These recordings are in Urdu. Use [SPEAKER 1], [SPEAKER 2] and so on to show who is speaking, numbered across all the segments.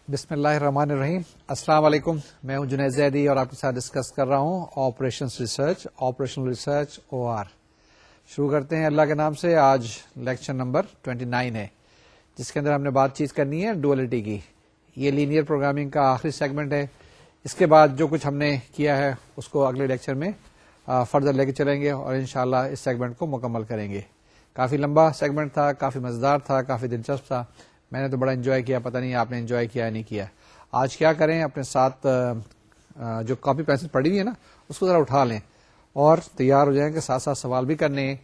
[SPEAKER 1] بسم اللہ الرحمن الرحیم. السلام علیکم. میں ہوں جنید زیدی اور آپ کے ساتھ ڈسکس کر رہا ہوں آپریشنل ریسرچ OR. شروع کرتے ہیں اللہ کے نام سے. آج لیکچر نمبر 29 ہے جس کے اندر ہم نے بات چیت کرنی ہے ڈوئلٹی کی. یہ لینئر پروگرامنگ کا آخری سیگمنٹ ہے. اس کے بعد جو کچھ ہم نے کیا ہے اس کو اگلے لیکچر میں فردر لے کے چلیں گے اور انشاءاللہ اس سیگمنٹ کو مکمل کریں گے. کافی لمبا سیگمنٹ تھا, کافی مزیدار تھا, کافی دلچسپ تھا. میں نے تو بڑا انجوائے کیا, پتہ نہیں آپ نے انجوائے کیا یا نہیں کیا. آج کیا کریں, اپنے ساتھ جو کاپی پینسل پڑی ہوئی ہے نا اس کو ذرا اٹھا لیں اور تیار ہو جائیں کہ ساتھ ساتھ سوال بھی کرنے ہیں,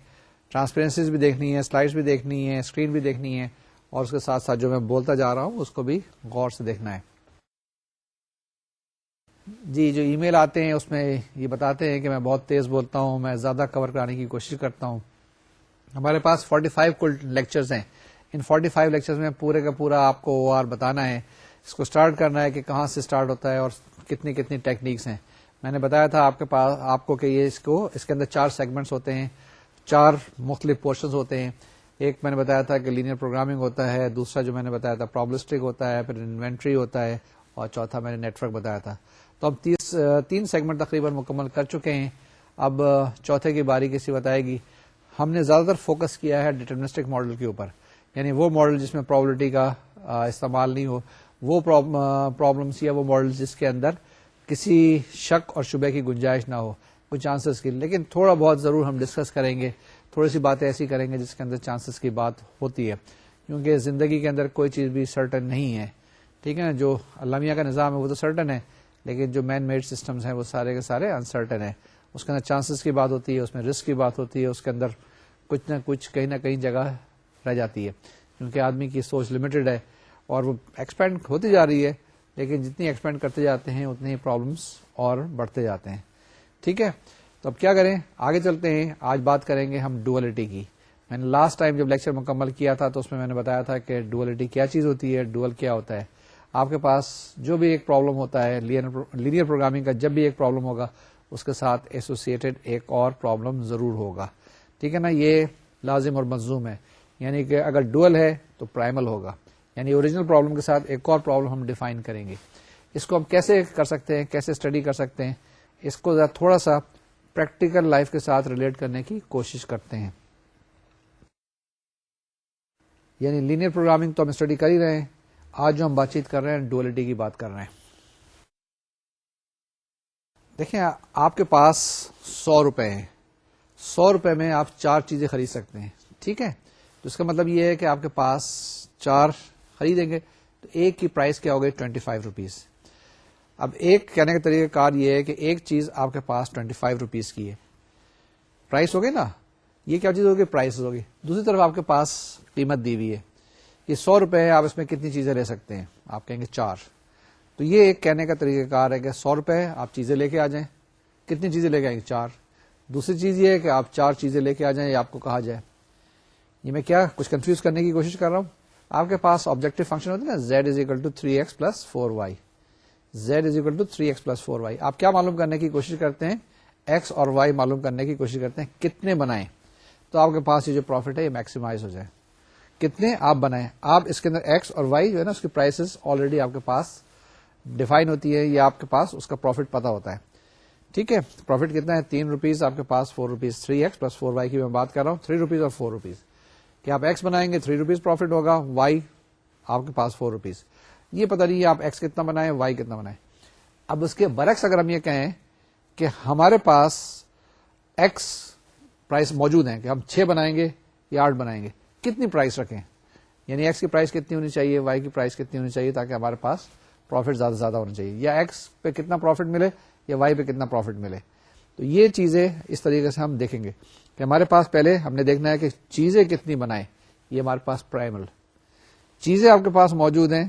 [SPEAKER 1] ٹرانسپیرنسیز بھی دیکھنی ہے, سلائڈز بھی دیکھنی ہے, اسکرین بھی دیکھنی ہے اور اس کے ساتھ ساتھ جو میں بولتا جا رہا ہوں اس کو بھی غور سے دیکھنا ہے. جی, جو ای میل آتے ہیں اس میں یہ بتاتے ہیں کہ میں بہت تیز بولتا ہوں, میں زیادہ کور کرانے کی کوشش کرتا ہوں. ہمارے پاس 45 کل لیکچرز ہیں. ان 45 لیکچرز میں پورے کا پورا آپ کو OR بتانا ہے. اس کو سٹارٹ کرنا ہے کہ کہاں سے سٹارٹ ہوتا ہے اور کتنی کتنی ٹیکنیکس ہیں. میں نے بتایا تھا آپ کے پاس آپ کو کہ یہ اس کے اندر 4 سیگمنٹس ہوتے ہیں, 4 مختلف پورشنز ہوتے ہیں. ایک میں نے بتایا تھا کہ لینئر پروگرامنگ ہوتا ہے, دوسرا جو میں نے بتایا تھا پرابلسٹک ہوتا ہے, پھر انوینٹری ہوتا ہے اور چوتھا میں نے نیٹ ورک بتایا تھا. تو اب 3 سیگمنٹ تقریباً مکمل کر چکے ہیں. اب چوتھے کی باری کسی بتائے گی. ہم نے زیادہ تر فوکس کیا ہے ڈیٹرمنسٹک ماڈل کے اوپر, یعنی وہ ماڈل جس میں پرابلٹی کا استعمال نہیں ہو, وہ پرابلمس یا وہ ماڈل جس کے اندر کسی شک اور شبہ کی گنجائش نہ ہو, کوئی چانسز کی. لیکن تھوڑا بہت ضرور ہم ڈسکس کریں گے, تھوڑی سی باتیں ایسی کریں گے جس کے اندر چانسز کی بات ہوتی ہے, کیونکہ زندگی کے اندر کوئی چیز بھی سرٹن نہیں ہے. ٹھیک ہے نا, جو اللہ میاں کا نظام ہے وہ تو سرٹن ہے, لیکن جو مین میڈ سسٹمز ہیں وہ سارے کے سارے انسرٹن ہیں. اس کے اندر چانسز کی بات ہوتی ہے, اس میں رسک کی بات ہوتی ہے, اس کے اندر کچھ نہ کچھ کہیں نہ کہیں جگہ رہ جاتی ہے, کیونکہ آدمی کی سوچ لمیٹڈ ہے اور وہ ایکسپینڈ ہوتی جا رہی ہے. لیکن جتنی ایکسپینڈ کرتے جاتے ہیں اتنے ہی پرابلمس اور بڑھتے جاتے ہیں. ٹھیک ہے, تو اب کیا کریں, آگے چلتے ہیں. آج بات کریں گے ہم ڈوئلٹی کی. میں نے لاسٹ ٹائم جب لیکچر مکمل کیا تھا تو اس میں نے بتایا تھا کہ ڈوئلٹی کیا چیز ہوتی ہے, ڈوئل کیا ہوتا ہے. آپ کے پاس جو بھی ایک پرابلم ہوتا ہے لینئر پروگرامنگ کا, جب بھی ایک پرابلم ہوگا اس کے ساتھ ایسوسیٹڈ ایک اور پرابلم ضرور ہوگا. ٹھیک ہے نا, یہ لازم اور ملزوم ہے. یعنی کہ اگر ڈوئل ہے تو پرائمل ہوگا, یعنی اوریجنل پرابلم کے ساتھ ایک اور پرابلم ہم ڈیفائن کریں گے. اس کو ہم کیسے کر سکتے ہیں, کیسے اسٹڈی کر سکتے ہیں, اس کو تھوڑا سا پریکٹیکل لائف کے ساتھ ریلیٹ کرنے کی کوشش کرتے ہیں. یعنی لینئر پروگرامنگ تو ہم اسٹڈی کر ہی رہے ہیں, آج جو ہم بات چیت کر رہے ہیں ڈوئلٹی کی بات کر رہے ہیں. دیکھیں, آپ کے پاس 100 روپے ہیں, 100 روپے میں آپ 4 چیزیں خرید سکتے ہیں. ٹھیک ہے, تو اس کا مطلب یہ ہے کہ آپ کے پاس 4 خریدیں گے تو ایک کی پرائس کیا ہوگی 25 روپیز. اب ایک کہنے کا طریقہ کار یہ ہے کہ ایک چیز آپ کے پاس 25 روپیز کی ہے, پرائس ہوگی نا, یہ کیا چیز ہوگی, پرائس ہوگی. دوسری طرف آپ کے پاس قیمت دی ہوئی ہے, یہ 100 روپے ہے, آپ اس میں کتنی چیزیں لے سکتے ہیں, آپ کہیں گے 4. تو یہ ایک کہنے کا طریقہ کار ہے کہ 100 روپے آپ چیزیں لے کے آ جائیں. کتنی چیزیں لے کے آئیں گے, 4. دوسری چیز یہ ہے کہ آپ 4 چیزیں لے کے آ جائیں, یہ آپ کو کہا جائے. یہ میں کیا کچھ کنفیوز کرنے کی کوشش کر رہا ہوں. آپ کے پاس آبجیکٹو فنکشن ہوتی ہے نا, z is equal to 3x plus 4y, z is equal to 3x plus 4y. آپ کیا معلوم کرنے کی کوشش کرتے ہیں, x اور y معلوم کرنے کی کوشش کرتے ہیں, کتنے بنائیں تو آپ کے پاس یہ جو پروفٹ ہے یہ میکسیمائز ہو جائے. کتنے آپ بنائیں, آپ اس کے اندر x اور y جو ہے نا اس کی پرائسز آلریڈی آپ کے پاس ڈیفائن ہوتی ہے, یہ آپ کے پاس اس کا پروفٹ پتا ہوتا ہے. ٹھیک ہے, پروفٹ کتنا ہے, 3 روپیز آپ کے پاس, 4 روپیز, 3x پلس 4y کی میں بات کر رہا ہوں, 3 روپیز اور 4 روپیز. کہ آپ ایکس بنائیں گے 3 روپیز پروفٹ ہوگا, وائی آپ کے پاس 4 روپیز. یہ پتہ نہیں آپ ایکس کتنا بنائیں, وائی کتنا بنائیں. اب اس کے برعکس اگر ہم یہ کہیں کہ ہمارے پاس ایکس پرائس موجود ہیں کہ ہم 6 بنائیں گے یا 8 بنائیں گے, کتنی پرائس رکھیں, یعنی ایکس کی پرائس کتنی ہونی چاہیے, وائی کی پرائس کتنی ہونی چاہیے تاکہ ہمارے پاس پروفٹ زیادہ سے زیادہ ہونا چاہیے, یا ایکس پہ کتنا پروفٹ ملے یا وائی پہ کتنا پروفٹ ملے. تو یہ چیزیں اس طریقے سے ہم دیکھیں گے کہ ہمارے پاس پہلے ہم نے دیکھنا ہے کہ چیزیں کتنی بنائیں, یہ ہمارے پاس پرائمل. چیزیں آپ کے پاس موجود ہیں,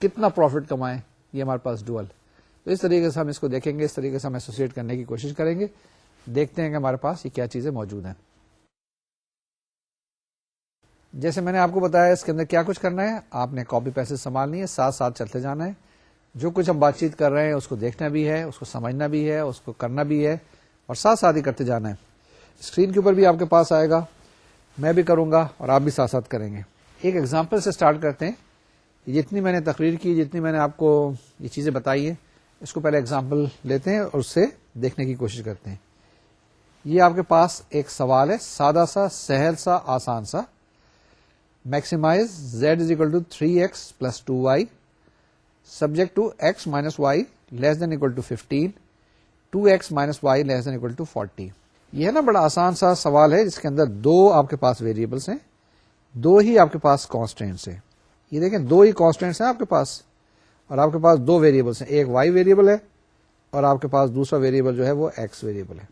[SPEAKER 1] کتنا پروفٹ کمائیں, یہ ہمارے پاس ڈوئل. تو اس طریقے سے ہم اس کو دیکھیں گے, اس طریقے سے ہم ایسوسیٹ کرنے کی کوشش کریں گے, دیکھتے ہیں کہ ہمارے پاس یہ کیا چیزیں موجود ہیں. جیسے میں نے آپ کو بتایا اس کے اندر کیا کچھ کرنا ہے, آپ نے کاپی پیسے سنبھالنی ہے, ساتھ ساتھ چلتے جانا ہے. جو کچھ ہم بات چیت کر رہے ہیں اس کو دیکھنا بھی ہے, اس کو سمجھنا بھی ہے, اس کو کرنا بھی ہے, اور ساتھ ساتھ ہی کرتے جانا ہے. اسکرین کے اوپر بھی آپ کے پاس آئے گا, میں بھی کروں گا اور آپ بھی ساتھ ساتھ کریں گے. ایک ایگزامپل سے سٹارٹ کرتے ہیں. جتنی میں نے تقریر کی، جتنی میں نے آپ کو یہ چیزیں بتائی ہیں، اس کو پہلے ایگزامپل لیتے ہیں اور اس سے دیکھنے کی کوشش کرتے ہیں. یہ آپ کے پاس ایک سوال ہے، سادہ سا، سہل سا، آسان سا. Maximise z is equal to 3x plus 2y subject to x minus y less than equal to 15 2x minus y less than equal to 40. یہ ہے نا بڑا آسان سا سوال ہے جس کے اندر دو آپ کے پاس ویریبلس ہیں، دو ہی آپ کے پاس کانسٹینٹس ہیں. یہ دیکھیں دو ہی کانسٹینٹس ہیں آپ کے پاس، اور آپ کے پاس دو ویریبلس ہیں، ایک y ویریبل ہے اور آپ کے پاس دوسرا ویریبل جو ہے وہ x ویریبل ہے.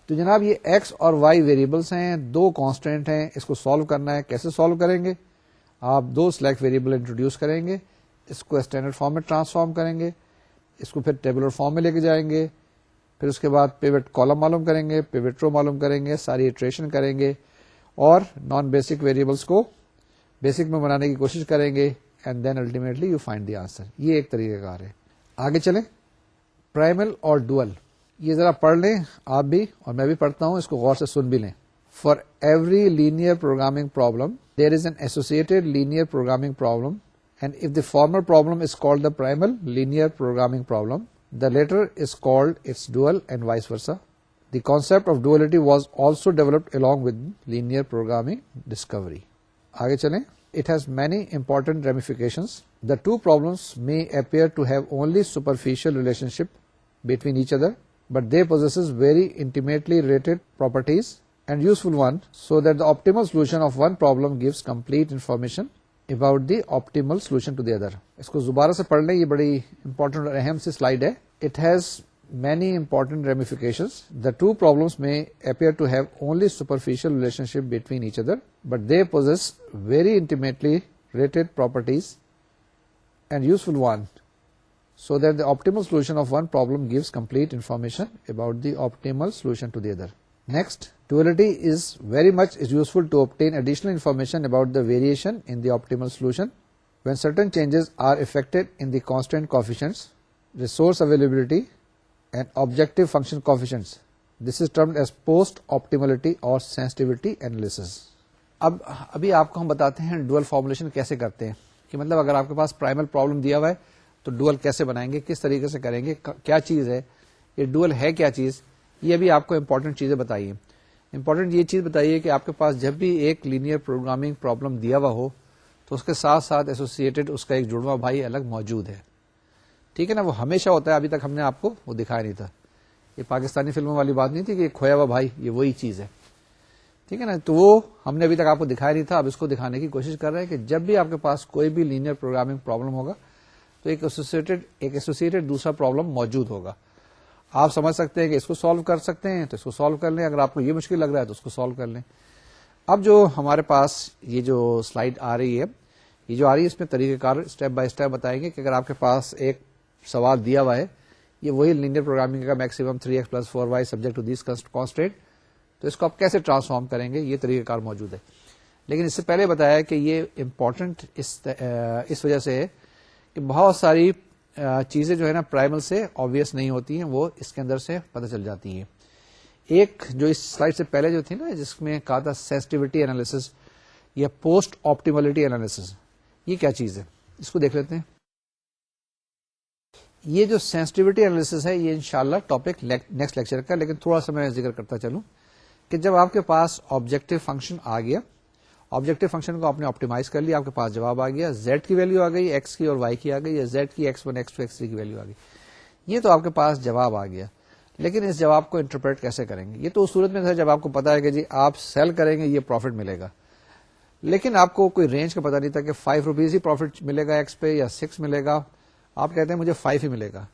[SPEAKER 1] تو جناب یہ x اور y ویریبلس ہیں، دو کانسٹینٹ ہیں، اس کو سالو کرنا ہے. کیسے سالو کریں گے؟ آپ دو سلیکٹ ویریبل انٹروڈیوس کریں گے، اس کو اسٹینڈرڈ فارم میں ٹرانسفارم کریں گے، اس کو پھر ٹیبلر فارم میں لے کے جائیں گے، پھر اس کے بعد پیوٹ کالم معلوم کریں گے، پیوٹ رو معلوم کریں گے، ساری ایٹریشن کریں گے اور نان بیسک ویریبلس کو بیسک میں بنانے کی کوشش کریں گے، and then ultimately you find the answer. یہ ایک طریقہ کار ہے. آگے چلیں. پرائمل اور ڈوئل، یہ ذرا پڑھ لیں آپ بھی اور میں بھی پڑھتا ہوں، اس کو غور سے سن بھی لیں. For every linear programming problem there is an associated linear programming problem and if the former problem is called the primal linear programming problem, the latter is called its dual and vice versa. The concept of duality was also developed along with linear programming discovery. آگے چلیں. It has many important ramifications. The two problems may appear to have only superficial relationship between each other, but they possess very intimately related properties and useful one, so that the optimal solution of one problem gives complete information about the optimal solution to the other. اس کو دوبارہ سے پڑھ لیں، یہ بڑی امپورٹنٹ اور اہم سی سلائڈ ہے. It has many important ramifications. The two problems may appear to have only superficial relationship between each other, but they possess very intimately related properties and useful one, so that the optimal solution of one problem gives complete information about the optimal solution to the other. Next, duality is very much useful to obtain additional information about the variation in the optimal solution when certain changes are effected in the constant coefficients, resource availability, and objective function coefficients. This is termed as post-optimality or sensitivity analysis. ابھی آپ کو ہم بتاتے ہیں ڈوئل فارمولیشن کیسے کرتے ہیں، کہ مطلب اگر آپ کے پاس پرائمل پرابلم دیا ہوا ہے تو ڈوئل کیسے بنائیں گے، کس طریقے سے کریں گے، کیا چیز ہے یہ ڈوئل ہے، کیا چیز. یہ بھی آپ کو امپورٹنٹ چیزیں بتائیے. امپورٹنٹ یہ چیز بتائیے کہ آپ کے پاس جب بھی ایک لینئر پروگرامنگ پرابلم دیا ہوا ہو تو اس کے ساتھ ساتھ ایسوسیٹڈ اس کا ایک جڑواں بھائی الگ موجود ہے. ٹھیک ہے نا، وہ ہمیشہ ہوتا ہے. ابھی تک ہم نے آپ کو وہ دکھایا نہیں تھا. یہ پاکستانی فلموں والی بات نہیں تھی کہ کھویا ہوا بھائی یہ وہی چیز ہے. ٹھیک ہے نا، تو وہ ہم نے ابھی تک آپ کو دکھایا نہیں تھا. اب اس کو دکھانے کی کوشش کر رہے ہیں کہ جب بھی آپ کے پاس کوئی بھی لینئر پروگرامنگ پرابلم ہوگا تو ایک ایسوسیٹڈ دوسرا پرابلم موجود ہوگا. آپ سمجھ سکتے ہیں کہ اس کو سالو کر سکتے ہیں تو اس کو سالو کر لیں، اگر آپ کو یہ مشکل لگ رہا ہے تو اس کو سالو کر لیں. اب جو ہمارے پاس یہ جو سلائیڈ آ رہی ہے، یہ جو آ رہی ہے اس میں طریقہ کار اسٹیپ بائی اسٹیپ بتائیں گے کہ اگر آپ کے پاس ایک سوال دیا ہوا ہے، یہ وہی لینئر پروگرامنگ کا maximum 3x + 4y subject to these constant, تو اس کو آپ کیسے ٹرانسفارم کریں گے، یہ طریقہ کار موجود ہے. لیکن اس سے پہلے بتایا کہ یہ امپورٹنٹ اس وجہ سے ہے کہ بہت ساری چیزیں جو ہے نا پرائمل سے آبویس نہیں ہوتی ہیں، وہ اس کے اندر سے پتہ چل جاتی ہیں. ایک جو اس سلائڈ سے پہلے جو تھی نا جس میں کہا تھا سینسٹیوٹی انالیسس یا پوسٹ آپٹیملٹی انالیسس، یہ کیا چیز ہے اس کو دیکھ لیتے ہیں. یہ جو سینسٹیوٹی انالیسس ہے یہ انشاءاللہ ٹاپک نیکسٹ لیکچر کا، لیکن تھوڑا سا میں ذکر کرتا چلوں کہ جب آپ کے پاس آبجیکٹو فنکشن آ گیا، آبجیکٹو فنکشن کو آپ نے آپٹیمائز کر لیا، آپ کے پاس جواب آ گیا، z کی ویلو آ گئی، x کی اور y کی آ گئی، یا z کی x1 x2 x3 کی ویلو آ گئی، یہ تو آپ کے پاس جواب آ گیا. لیکن اس جواب کو انٹرپریٹ کیسے کریں گے؟ یہ تو اس صورت میں تھا جب آپ کو پتا ہے کہ جی آپ سیل کریں گے یہ پروفٹ ملے گا، لیکن آپ کو کوئی رینج کا پتا نہیں تھا کہ 5 روپیز ہی پروفٹ ملے گا ایکس پہ یا 6 ملے گا. آپ کہتے ہیں مجھے 5 ہی ملے گا،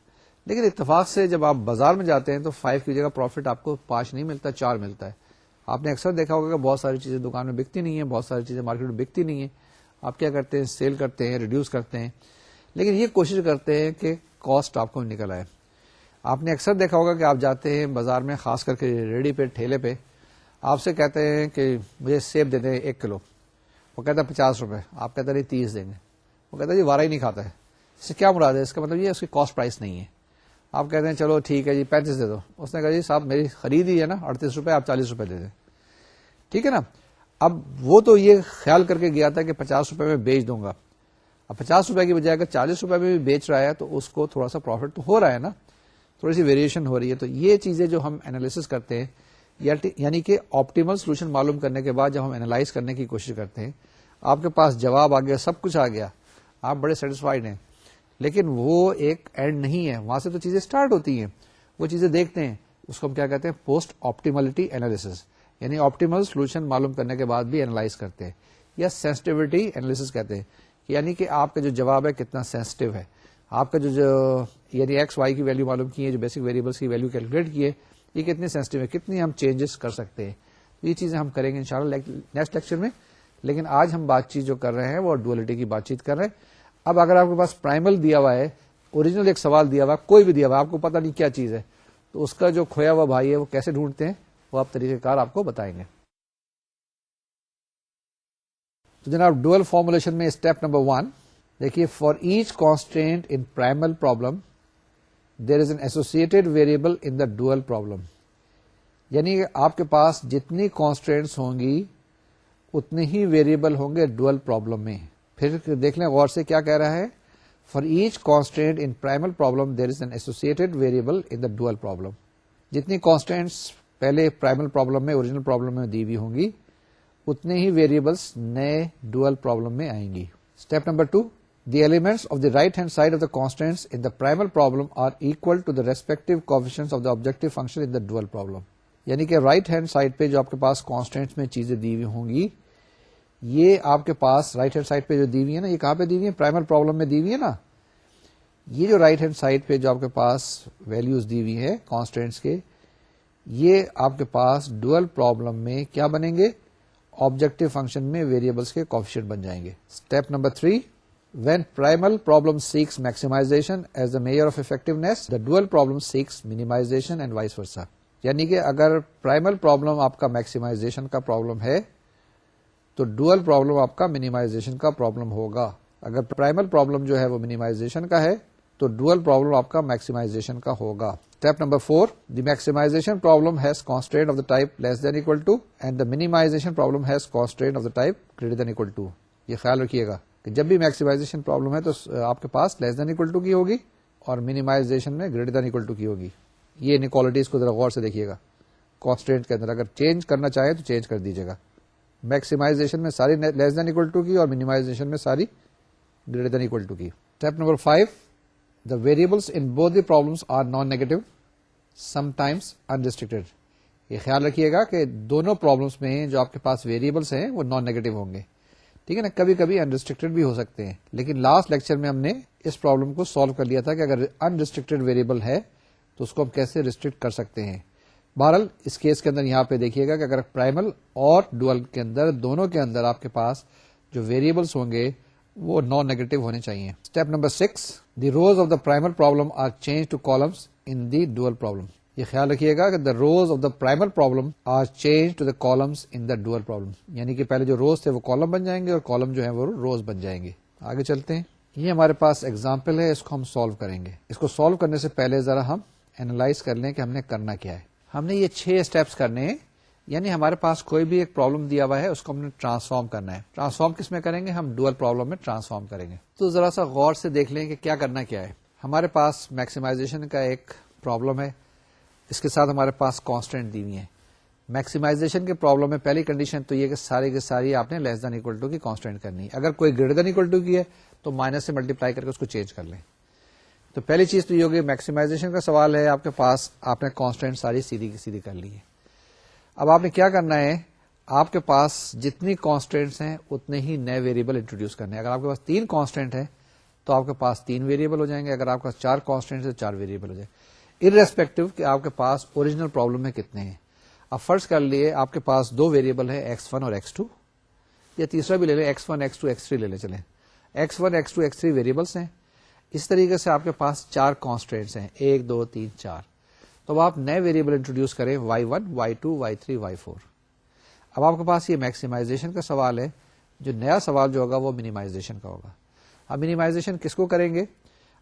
[SPEAKER 1] لیکن اتفاق سے جب آپ بازار میں جاتے ہیں تو 5 کی جگہ پروفٹ آپ کو 5 نہیں ملتا، 4 ملتا ہے. آپ نے اکثر دیکھا ہوگا کہ بہت ساری چیزیں دکان میں بکتی نہیں ہیں، بہت ساری چیزیں مارکیٹ میں بکتی نہیں ہیں. آپ کیا کرتے ہیں؟ سیل کرتے ہیں، ریڈیوس کرتے ہیں، لیکن یہ کوشش کرتے ہیں کہ کاسٹ آپ کو نکل آئے. آپ نے اکثر دیکھا ہوگا کہ آپ جاتے ہیں بازار میں، خاص کر کے ریڑھی پہ ٹھیلے پہ، آپ سے کہتے ہیں کہ مجھے سیب دے دیں 1 کلو. وہ کہتا ہے 50 روپے، آپ کہتے ہیں 30 دیں گے. وہ کہتا ہے جی وارا ہی نہیں کھاتا ہے. اس سے کیا مراد ہے؟ اس کا مطلب یہ اس کی کاسٹ پرائس نہیں ہے. آپ کہتے ہیں چلو ٹھیک ہے جی 35 دے دو. اس نے کہا جی صاحب میری خرید ہی ہے نا 38 روپے، آپ 40 روپے دے دیں. ٹھیک ہے نا. اب وہ تو یہ خیال کر کے گیا تھا کہ 50 روپے میں بیچ دوں گا. اب 50 روپے کی بجائے اگر 40 روپے میں بھی بیچ رہا ہے تو اس کو تھوڑا سا پروفٹ تو ہو رہا ہے نا, تھوڑی سی ویریشن ہو رہی ہے. تو یہ چیزیں جو ہم انالیسس کرتے ہیں, یعنی کہ آپٹیمل سولوشن معلوم کرنے کے بعد جب ہم انالائز کرنے کی کوشش کرتے ہیں, آپ کے پاس جواب آ گیا, سب کچھ آ گیا, آپ بڑے سیٹسفائڈ ہیں, لیکن وہ ایک اینڈ نہیں ہے, وہاں سے تو چیزیں اسٹارٹ ہوتی ہیں. وہ چیزیں دیکھتے ہیں, اس کو ہم کیا کہتے ہیں, پوسٹ آپٹیملٹی انالیسس, یعنی آپٹیمل سولوشن معلوم کرنے کے بعد بھی انالائز کرتے ہیں, یا سینسٹیوٹی انالیسس کہتے ہیں, یعنی کہ آپ کا جو جواب ہے کتنا سینسٹیو ہے, آپ کا جو یعنی ایکس وائی کی ویلو معلوم کی ہے, جو بیسک ویریبلس کی ویلو کیلکولیٹ کی ہے, یہ کتنی سینسٹیو ہے, کتنی ہم چینجز کر سکتے ہیں. یہ چیزیں ہم کریں گے انشاءاللہ نیکسٹ لیکچر میں. لیکن آج ہم بات چیت جو کر رہے ہیں وہ ڈوئلٹی کی بات چیت کر رہے ہیں. اب اگر آپ کے پاس پرائمل دیا ہوا ہے, اوریجنل ایک سوال دیا ہوا ہے, کوئی بھی دیا ہوا ہے, آپ کو پتا نہیں کیا چیز ہے, تو اس کا جو کھویا ہوا بھائی ہے وہ کیسے ڈھونڈتے ہیں, وہ آپ طریقہ کار آپ کو بتائیں گے. تو جناب ڈوئل فارمولیشن میں اسٹیپ نمبر 1 دیکھیے, for each constant in primal problem there is an associated variable in the dual problem. یعنی آپ کے پاس جتنی کانسٹینٹس ہوں گی اتنے ہی ویریبل ہوں گے ڈوئل پرابلم میں. پھر دیکھ لیں غور سے کیا کہہ رہا ہے, for each constant in primal problem there is an associated variable in the dual problem. جتنی کانسٹینٹس پہلے پرائمل پرابلم میں اوریجنل پرابلم میں دی ہوئی ہوں گی اتنے ہی ویریبلس نئے ڈوئل پرابلم میں آئیں گی. Step number 2, the elements of the right hand side of the constants in the primal problem are equal to the respective coefficients of the objective function in the dual problem. یعنی کہ رائٹ ہینڈ سائڈ پہ جو آپ کے پاس کانسٹینٹس میں چیزیں دی ہوئی ہوں گی, یہ آپ کے پاس رائٹ ہینڈ سائڈ پہ جو دی ہوئی ہے نا, یہ کہاں پہ دی ہوئی ہے, پرائمل پرابلم میں دی ہوئی ہے نا. یہ جو رائٹ ہینڈ سائڈ پہ جو آپ کے پاس ویلیوز دی ہوئی ہے کانسٹینٹس کے, یہ آپ کے پاس ڈوئل پرابلم میں کیا بنیں گے, آبجیکٹو فنکشن میں ویریبلس کے کوفیشینٹ بن جائیں گے. Step number 3, when primal problem seeks maximization as the measure of effectiveness, the dual problem seeks minimization and vice versa. یعنی کہ اگر پرائمل پرابلم آپ کا میکسیمائزیشن کا پرابلم ہے تو ڈوئل پرابلم آپ کا منیمائزیشن کا پرابلم ہوگا. اگر پرائمل پرابلم جو ہے وہ منیمائزیشن کا ہے تو ڈوئل پرابلم آپ کا میکسیمائزیشن کا ہوگا. Step number 4, the maximization problem has constraint of the type less than equal to and the minimization problem has constraint of the type greater than equal to. یہ خیال رکھیے گا کہ جب بھی میکسیمائزیشن پرابلم ہے تو آپ کے پاس لیس دین اکول ٹو کی ہوگی اور منیمائزیشن میں گریٹر دین اکول ٹو کی ہوگی. یہ انیکوالٹیز کو ذرا غور سے دیکھیے گا. کانسٹینٹ کے اندر اگر چینج کرنا چاہے تو چینج کر دیجیے گا. میکسیمائزیشن میں ساری لیس دین اکول ٹو کی اور منیمائزیشن میں ساری گریٹر دین اکول ٹو کی. Step number 5, the variables in both the problems are non negative sometimes unrestricted. یہ خیال رکھیے گا کہ دونوں پرابلمس میں جو آپ کے پاس ویریبلس ہیں وہ نان نیگیٹو ہوں گے, ٹھیک ہے نا. کبھی کبھی انریسٹرکٹیڈ بھی ہو سکتے ہیں, لیکن لاسٹ لیکچر میں ہم نے اس پرابلم کو سالو کر لیا تھا کہ اگر انریسٹرکٹیڈ ویریبل ہے تو اس کو ہم کیسے ریسٹرکٹ کر سکتے ہیں. بہرحال اس کیس کے اندر یہاں پہ دیکھیے گا کہ اگر پرائمل اور ڈوئل کے اندر دونوں کے اندر آپ کے پاس جو ویریبلس ہوں گے وہ نان نیگیٹو ہونے چاہیے. Step number 6, the rows of the primal problem are change to columns in the dual problem. یہ خیال رکھیے گا کہ the rows of the primal problem are change to the columns in the dual problem. یعنی کہ پہلے جو روز تھے وہ کالم بن جائیں گے اور کالم جو ہے وہ روز بن جائیں گے. آگے چلتے ہیں. یہ ہمارے پاس ایگزامپل ہے, اس کو ہم سالو کریں گے. اس کو سالو کرنے سے پہلے ذرا ہم اینالائز کر لیں کہ ہم نے کرنا کیا ہے. ہم نے یہ 6 اسٹیپس کرنے ہیں. یعنی ہمارے پاس کوئی بھی ایک پرابلم دیا ہوا ہے, اس کو ہم نے ٹرانسفارم کرنا ہے. ٹرانسفارم کس میں کریں گے, ہم ڈوئل پرابلم میں ٹرانسفارم کریں گے. تو ذرا سا غور سے دیکھ لیں کہ کیا کرنا کیا ہے. ہمارے پاس میکسیمائزیشن کا ایک پرابلم ہے, اس کے ساتھ ہمارے پاس کانسٹینٹ دی ہوئی ہے. میکسیمائزیشن کے پرابلم میں پہلی کنڈیشن تو یہ کہ ساری کی ساری آپ نے لیس دین اکول ٹو کی کانسٹینٹ کرنی ہے. اگر کوئی گریٹر دین اکول ٹو کی ہے تو مائنس سے ملٹیپلائی کر کے اس کو چینج کر لیں. تو پہلی چیز تو یہ ہوگی, میکسیمائزیشن کا سوال ہے آپ کے پاس, آپ نے کانسٹینٹ ساری سیدھی کی سیدھی کر لی ہے. اب آپ نے کیا کرنا ہے, آپ کے پاس جتنی کانسٹینٹس ہیں اتنے ہی نئے ویریبل انٹروڈیوس کرنے ہیں. اگر آپ کے پاس 3 کانسٹینٹ ہیں تو آپ کے پاس 3 ویریبل ہو جائیں گے. اگر آپ کے پاس 4 کانسٹینٹ ہیں تو 4 ویریبل ہو جائیں گے, ارریسپیکٹو کہ آپ کے پاس اوریجنل پرابلم میں کتنے ہیں. اب فرض کر لیے آپ کے پاس 2 ویریبل ہے x1 اور x2, یا تیسرا بھی لے لیں x1 x2 x3 لے لیں. چلیں x1 x2 x3 ویریبلس ہیں. اس طریقے سے آپ کے پاس 4 کانسٹینٹس ہیں, 1 2 3 4. تو آپ نئے ویریبل انٹروڈیوس کریں y1 y2 y3 y4. اب آپ کے پاس یہ میکسیمائزیشن کا سوال ہے, جو نیا سوال جو ہوگا وہ منیمائزیشن کا ہوگا. اب منیمائزیشن کس کو کریں گے,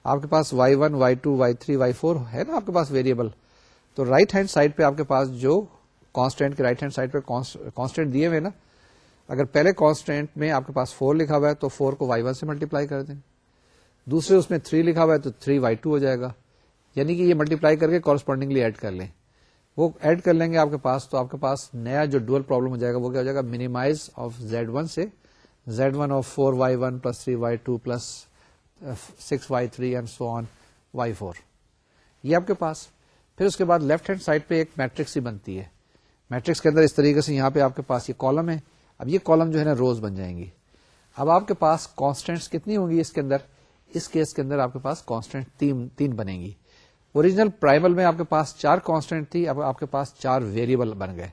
[SPEAKER 1] آپ کے پاس y1 y2 y3 y4 ہے نا آپ کے پاس ویریبل. تو رائٹ ہینڈ سائڈ پہ آپ کے پاس جو کانسٹینٹ کے رائٹ ہینڈ سائڈ پہ کانسٹینٹ دیے ہوئے نا, اگر پہلے کانسٹینٹ میں آپ کے پاس 4 لکھا ہوا ہے تو 4 کو y1 سے ملٹیپلائی کر دیں, دوسرے اس میں 3 لکھا ہوا ہے تو 3y2 ہو جائے گا, یعنی کہ یہ ملٹیپلائی کر کے کورسپونڈنگلی ایڈ کر لیں. وہ ایڈ کر لیں گے آپ کے پاس, تو آپ کے پاس نیا جو ڈوئل پرابلم ہو جائے گا وہ کیا ہو جائے گا, منیمائز آف Z1 سے Z1 of 4y1 plus 3y2 plus 6y3 and so on y4. یہ آپ کے پاس. پھر اس کے بعد لیفٹ ہینڈ سائڈ پہ ایک میٹرکس ہی بنتی ہے. میٹرکس کے اندر اس طریقے سے یہاں پہ آپ کے پاس یہ کالم ہے. اب یہ کالم جو ہے نا روز بن جائیں گی. اب آپ کے پاس کانسٹینٹس کتنی ہوں گی اس کے اندر, اس کیس کے اندر آپ کے پاس کانسٹینٹ 3 بنیں گی. اوریجنل پرائمل میں آپ کے پاس 4 کانسٹینٹ تھی, اب آپ کے پاس 4 ویریبل بن گئے.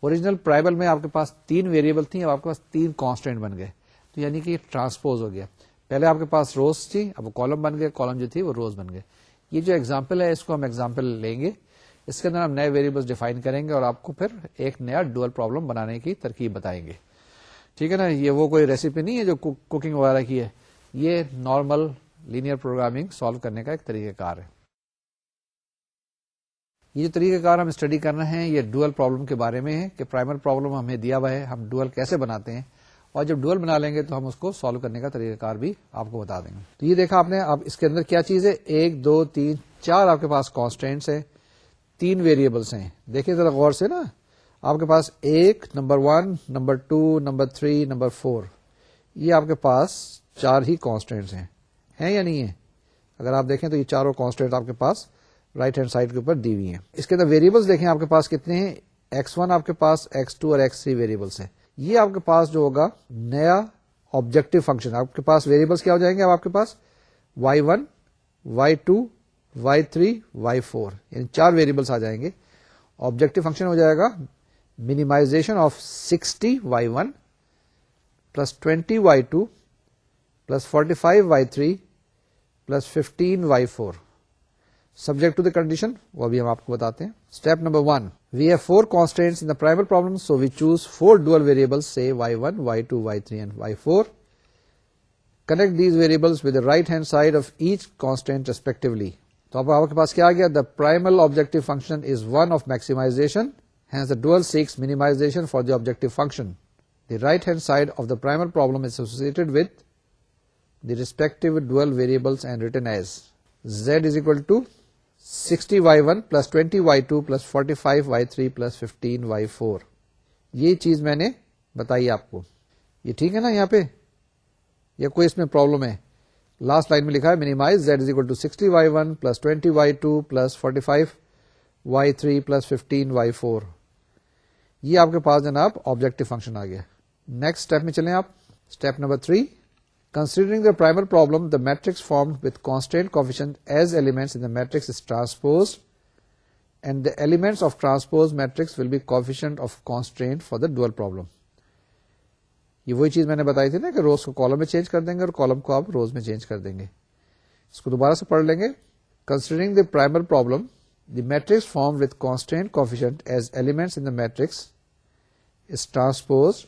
[SPEAKER 1] اوریجنل پرائمل میں آپ کے پاس 3 ویریبل تھیں, اب آپ کے پاس 3 کانسٹینٹ بن گئے. تو یعنی کہ یہ ٹرانسپوز ہو گیا. پہلے آپ کے پاس روز تھی, اب وہ کالم بن گئے, کالم جو تھی وہ روز بن گئے. یہ جو ایگزامپل ہے اس کو ہم ایگزامپل لیں گے, اس کے اندر ہم نئے ویریبلس ڈیفائن کریں گے اور آپ کو پھر ایک نیا ڈوئل پرابلم بنانے کی ترکیب بتائیں گے. ٹھیک ہے نا. یہ وہ کوئی ریسیپی نہیں ہے جو کوکنگ وغیرہ کی ہے, یہ نارمل لینئر پروگرامنگ سالو کرنے کا ایک طریقہ کار ہے. یہ جو طریقہ کار ہم اسٹڈی کر رہے ہیں یہ ڈوئل پرابلم کے بارے میں ہے کہ پرائمر پرابلم ہمیں دیا ہوا ہے, ہم ڈوئل کیسے بناتے ہیں, اور جب ڈوئل بنا لیں گے تو ہم اس کو سالو کرنے کا طریقہ کار بھی آپ کو بتا دیں گے. تو یہ دیکھا آپ نے. اب اس کے اندر کیا چیز ہے, 1 2 3 4 آپ کے پاس کانسٹینٹس ہیں, 3 ویریبلس ہیں. دیکھیں ذرا غور سے نا, آپ کے پاس 1 نمبر 1 نمبر 2 نمبر 3 نمبر 4, یہ آپ کے پاس 4 ہی کانسٹینٹس ہیں یا نہیں ہے؟ اگر آپ دیکھیں تو یہ چاروں کانسٹینٹ آپ کے پاس رائٹ ہینڈ سائڈ کے اوپر دی ہوئی ہیں. اس کے اندر ویریبلس دیکھیں آپ کے پاس کتنے ہیں, x1 آپ کے پاس, x2 اور x3 ویریبلس ہیں. یہ آپ کے پاس جو ہوگا نیا آبجیکٹو فنکشن, آپ کے پاس ویریبلس کیا ہو جائیں گے, اب آپ کے پاس y1 y2 y3 y4 یعنی 4 ویریبلس آ جائیں گے. آبجیکٹو فنکشن ہو جائے گا minimization of 60 y1 plus 20 y2 plus 45 y3 plus 15 y4 subject to the condition, وہ بھی ہم آپ کو بتاتے ہیں. Step number 1, we have 4 constants in the primal problem, so we choose 4 dual variables, say y1 y2 y3 and y4. Connect these variables with the right hand side of each constant respectively. تو اب آپ کے پاس کیا آ گیا, the primal objective function is one of maximization, hence the dual seeks minimization for the objective function. The right hand side of the primal problem is associated with the respective dual variables and written as z is equal to 60 y1 plus 20 y2 plus 45 y3 plus 15 y4. یہ چیز میں نے بتائی آپ کو. یہ ٹھیک ہے نا یہاں پہ, یا کوئی اس میں پرابلم ہے؟ لاسٹ لائن میں لکھا ہے minimize z is equal to 60 y1 plus 20 y2 plus 45 y3 plus 15 y4. یہ آپ کے پاس جناب آبجیکٹو فنکشن آ گیا. نیکسٹ اسٹیپ میں چلیں آپ. Step number 3, considering the primal problem, the matrix formed with constant coefficient as elements in the matrix is transposed, and the elements of transposed matrix will be coefficient of constraint for the dual problem. یہ وہی چیز میں نے بتائی تھی نا کہ روز کو کالم میں چینج کر دیں گے اور کالم کو آپ روز میں چینج کر دیں گے. اس کو دوبارہ سے پڑھ لیں گے. Considering the primal problem, the matrix formed with constant coefficient as elements in the matrix is transposed,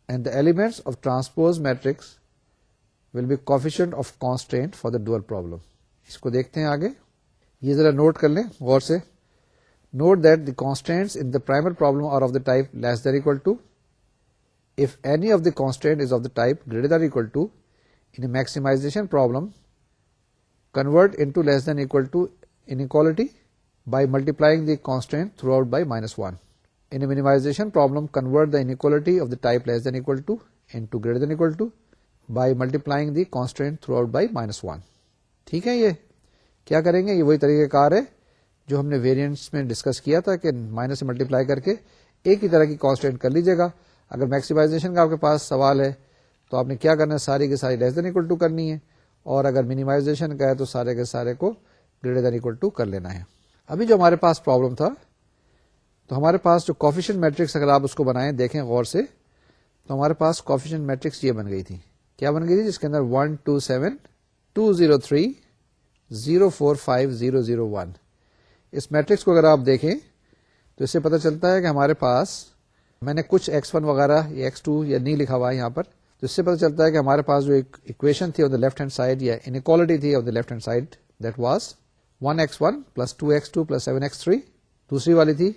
[SPEAKER 1] and the elements of transposed matrix will be coefficient of constraint for the dual problem. اس کو دیکھتے ہیں آگے. یہ ذرا نوٹ کر لیں غور سے. Note that the constants in the primal problem are of the type less than equal to. If any of the constant is of the type greater than equal to, in a maximization problem, convert into less than equal to inequality by multiplying the constant throughout by -1. In a minimization problem, convert the inequality of the type less than equal to into greater than equal to by multiplying the constant throughout by -1. ٹھیک ہے. یہ کیا کریں گے, یہ وہی طریقہ کار ہے جو ہم نے ویریئنٹس میں ڈسکس کیا تھا کہ مائنس سے ملٹیپلائی کر کے ایک ہی طرح کی کانسٹینٹ کر لیجیے گا. اگر میکسیمائزیشن کا آپ کے پاس سوال ہے تو آپ نے کیا کرنا ہے, ساری کی ساری لیس دین اکول ٹو کرنی ہے, اور اگر منیمائزیشن کا ہے تو سارے کے سارے کو گریٹر دین اکول ٹو کر لینا ہے. ابھی جو ہمارے پاس پرابلم تھا, تو ہمارے پاس جو کوفیشنٹ میٹرکس اگر آپ اس کو بنائیں دیکھیں غور سے, تو ہمارے پاس کوفیشنٹ میٹرکس یہ بن گئی تھی. کیا بن گئی تھی؟ جس کے اندر 1 2 7 2 0 3 0 4 5 0 0 1. اس میٹرکس کو اگر آپ دیکھیں تو اس سے پتہ چلتا ہے کہ ہمارے پاس, میں نے کچھ x1 وغیرہ یا x2 یا نہیں لکھا ہوا ہے یہاں پر, تو اس سے پتہ چلتا ہے کہ ہمارے پاس جو ایک اکویشن تھی on the left hand side یا انیکوالٹی تھی on the left hand side, that was 1x1 plus 2x2 plus 7x3. دوسری والی تھی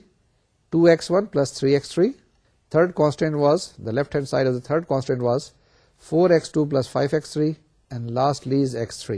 [SPEAKER 1] 2x1 plus 3x3 third constant was, the left hand side of the third constant was 4x2 plus 5x3 and lastly is x3.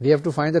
[SPEAKER 1] We have to find the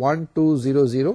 [SPEAKER 1] 1 2 0 0.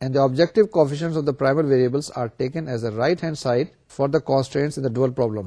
[SPEAKER 1] and the objective coefficients of the primal variables are taken as a right hand side for the constraints in the dual problem.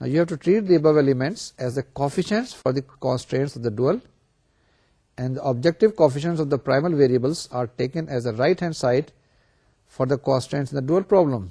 [SPEAKER 1] Now you have to treat the above elements as the coefficients for the constraints of the dual and the objective coefficients of the primal variables are taken as a right hand side for the constraints in the dual problem.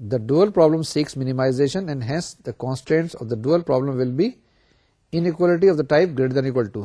[SPEAKER 1] the dual problem seeks minimization and hence the constraints of the dual problem will be inequality of the type greater than equal to.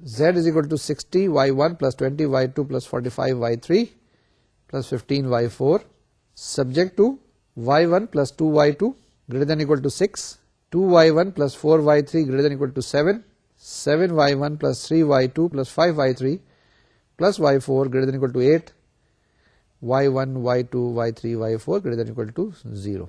[SPEAKER 1] z is equal to 60 y1 plus 20 y2 plus 45 y3 plus 15 y4 subject to y1 plus 2 y2 greater than equal to 6, 2y1 plus 4y3 greater than equal to 7, 7y1 plus 3y2 plus 5y3 plus y4 greater than equal to 8, y1, y2, y3, y4 greater than equal to 0.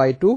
[SPEAKER 1] y2,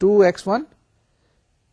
[SPEAKER 1] 2x1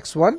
[SPEAKER 1] x1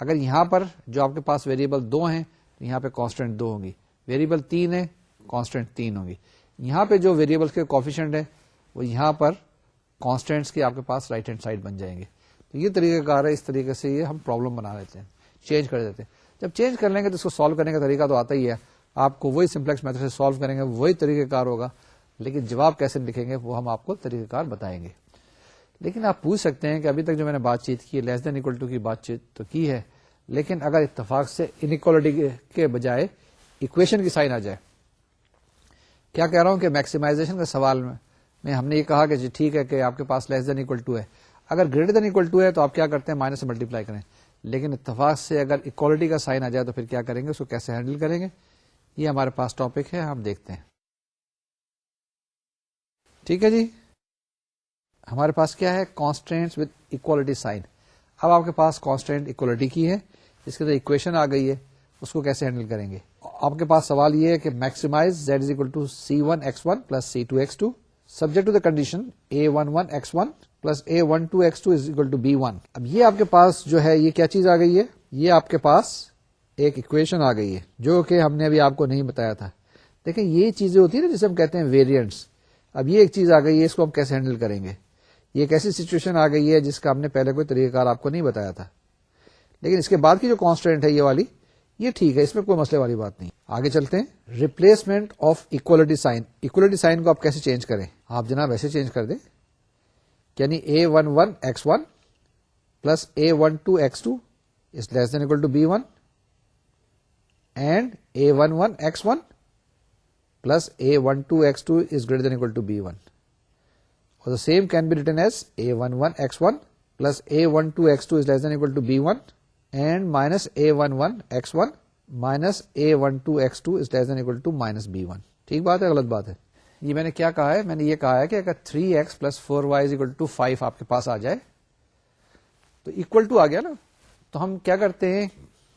[SPEAKER 1] اگر یہاں پر جو آپ کے پاس ویریبل 2 ہیں تو یہاں پہ کانسٹینٹ 2 ہوں گی, ویریبل 3 ہے کانسٹینٹ 3 ہوں گی. یہاں پہ جو ویریبلس کے کوفیشنٹ ہے وہ یہاں پر کانسٹینٹس کے آپ کے پاس رائٹ ہینڈ سائڈ بن جائیں گے. تو یہ طریقہ کار ہے, اس طریقے سے یہ ہم پرابلم بنا لیتے ہیں, چینج کر دیتے ہیں. جب چینج کر لیں گے تو اس کو سالو کرنے کا طریقہ تو آتا ہی ہے, آپ کو وہی سمپلیکس میتھڈ سے سالو کریں گے, وہی طریقہ کار ہوگا, لیکن جواب کیسے لکھیں گے وہ ہم آپ کو طریقہ کار بتائیں گے. لیکن آپ پوچھ سکتے ہیں کہ ابھی تک جو میں نے بات چیت کی, لیس دین اکول ٹو کی بات چیت تو کی ہے, لیکن اگر اتفاق سے انیکوالٹی کے بجائے اکویشن کی سائن آ جائے, کیا کہہ رہا ہوں کہ میکسیمائزیشن کے سوال میں ہم نے یہ کہا کہ جی ٹھیک ہے کہ آپ کے پاس لیس دین اکول ٹو ہے, اگر گریٹر دین اکول ٹو ہے تو آپ کیا کرتے ہیں, مائنس سے ملٹیپلائی کریں. لیکن اتفاق سے اگر اکوالٹی کا سائن آ جائے تو پھر کیا کریں گے, اس کو کیسے ہینڈل کریں گے, یہ ہمارے پاس ٹاپک ہے, ہم دیکھتے ہیں. ٹھیک ہے جی, ہمارے پاس کیا ہے, کانسٹینٹس وتھ اکوالٹی سائن. اب آپ کے پاس کانسٹینٹ اکوالٹی کی ہے, اس کے اندر اکویشن آ گئی ہے, اس کو کیسے ہینڈل کریں گے. آپ کے پاس سوال یہ ہے کہ maximize z is equal to C1x1 plus C2x2 subject to the condition A11x1 plus A12x2 is equal to B1. اب یہ آپ کے پاس جو ہے یہ کیا چیز آ گئی ہے, یہ آپ کے پاس ایک اکویشن آ گئی ہے جو کہ ہم نے ابھی آپ کو نہیں بتایا تھا. دیکھیں یہ چیزیں ہوتی ہیں نا جسے ہم کہتے ہیں ویریئنٹس. اب یہ ایک چیز آ گئی ہے, اس کو ہم کیسے ہینڈل کریں گے. یہ ایک ایسی سچویشن آ گئی ہے جس کا ہم نے پہلے کوئی طریقہ کار آپ کو نہیں بتایا تھا, لیکن اس کے بعد کی جو کانسٹینٹ ہے یہ والی, یہ ٹھیک ہے, اس میں کوئی مسئلے والی بات نہیں. آگے چلتے ہیں. Replacement of equality sign. Equality sign کو آپ کیسے چینج کریں, آپ جناب ایسے چینج کر دیں, یعنی A11x1 plus A12x2 is less than equal to B1 and A11x1 plus A12x2 is greater than equal to B1. Or the same can be written as A11x1 plus A12x2 is less than equal to B1 and minus A11x1 minus A12x2 is less than equal to minus B1. ٹھیک بات ہے, غلط بات ہے. یہ میں نے کیا کہا ہے, میں نے یہ کہا ہے کہ اگر 3x plus 4y is equal to 5 آپ کے پاس آ جائے تو equal to آ گیا نا, تو ہم کیا کرتے ہیں,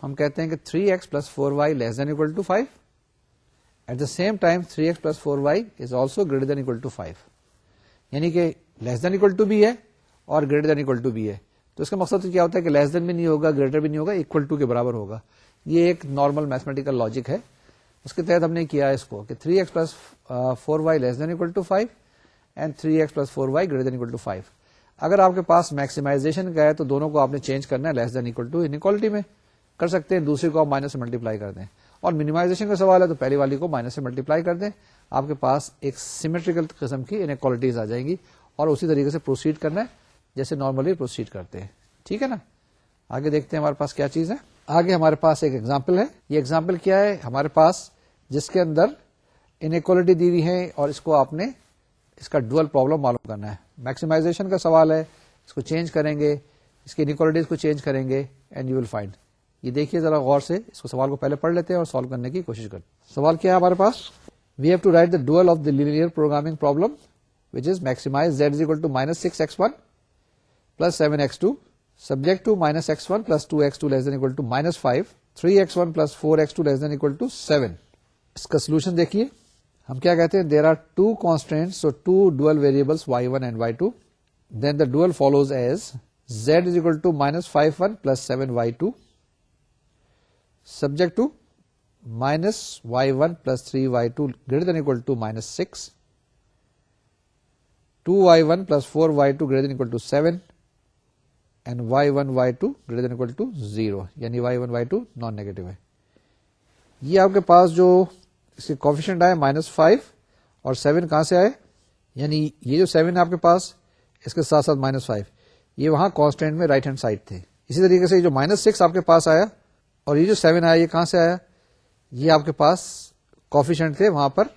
[SPEAKER 1] ہم کہتے ہیں کہ 3x plus 4y less than equal to 5. At the same time 3x plus 4y is also greater than equal to 5. یعنی کہ لیس دین اکول ٹو بھی ہے اور گریٹر دین اکول ٹو بھی ہے. تو اس کا مقصد تو کیا ہوتا ہے کہ لیس دین بھی نہیں ہوگا, گریٹر بھی نہیں ہوگا, اکول ٹو کے برابر ہوگا. یہ ایک نارمل میتھمیٹیکل لاجک ہے, اس کے تحت ہم نے کیا اس کو کہ 3x plus 4y less than equal to 5 and 3x plus 4y greater than equal to 5. اگر آپ کے پاس میکسیمائزیشن کا ہے تو دونوں کو آپ نے چینج کرنا ہے, لیس دین اکول ٹو انیکوالٹی میں کر سکتے ہیں, دوسری کو آپ مائنس سے ملٹیپلائی کر دیں, اور منیمائزیشن کا سوال ہے تو پہلی والی کو مائنس سے ملٹیپلائی کر دیں, آپ کے پاس ایک سیمیٹریکل قسم کی انیکوالٹیز آ جائیں گی, اور اسی طریقے سے پروسیڈ کرنا ہے جیسے نارملی پروسیڈ کرتے ہیں. ٹھیک ہے نا, آگے دیکھتے ہیں ہمارے پاس کیا چیز ہے. آگے ہمارے پاس ایک ایگزامپل ہے. یہ ایگزامپل کیا ہے ہمارے پاس, جس کے اندر انیکوالٹی دی ہوئی ہے اور اس کو آپ نے اس کا ڈوئل پرابلم معلوم کرنا ہے. میکسیمائزیشن کا سوال ہے, اس کو چینج کریں گے, اس کی انیکوالٹیز کو چینج کریں گے اینڈ یو ول فائنڈ. یہ دیکھیے ذرا غور سے, اس کو سوال کو پہلے پڑھ لیتے ہیں اور سالو کرنے کی کوشش کرتے ہیں. سوال کیا ہے ہمارے پاس, we have to write the dual of the linear programming problem which is maximize z is equal to minus 6x1 plus 7x2 subject to minus x1 plus 2x2 less than equal to minus 5, 3x1 plus 4x2 less than equal to 7. اس کا سولوشن دیکھیے, ہم کیا کہتے ہیں, there are two constants, so two dual variables y1 and y2. Then the dual follows as z is equal to minus 5y1 plus 7y2 subject to minus y1 plus 3y2 greater than equal to minus 6, 2y1 plus 4y2 greater than equal to 7 and y1 y2 greater than equal to 0, یعنی y1 y2 نان نیگیٹو ہے. یہ آپ کے پاس جو اس کے کوفیشنٹ آئے -5 اور 7 کہاں سے آئے, یعنی یہ جو 7 ہے آپ کے پاس, اس کے ساتھ ساتھ -5, یہ وہاں کانسٹینٹ میں رائٹ ہینڈ سائڈ تھے. اسی طریقے سے جو -6 آپ کے پاس آیا اور یہ جو 7 آیا, یہ کہاں سے آیا, یہ آپ کے پاس کوفیشنٹ تھے وہاں پر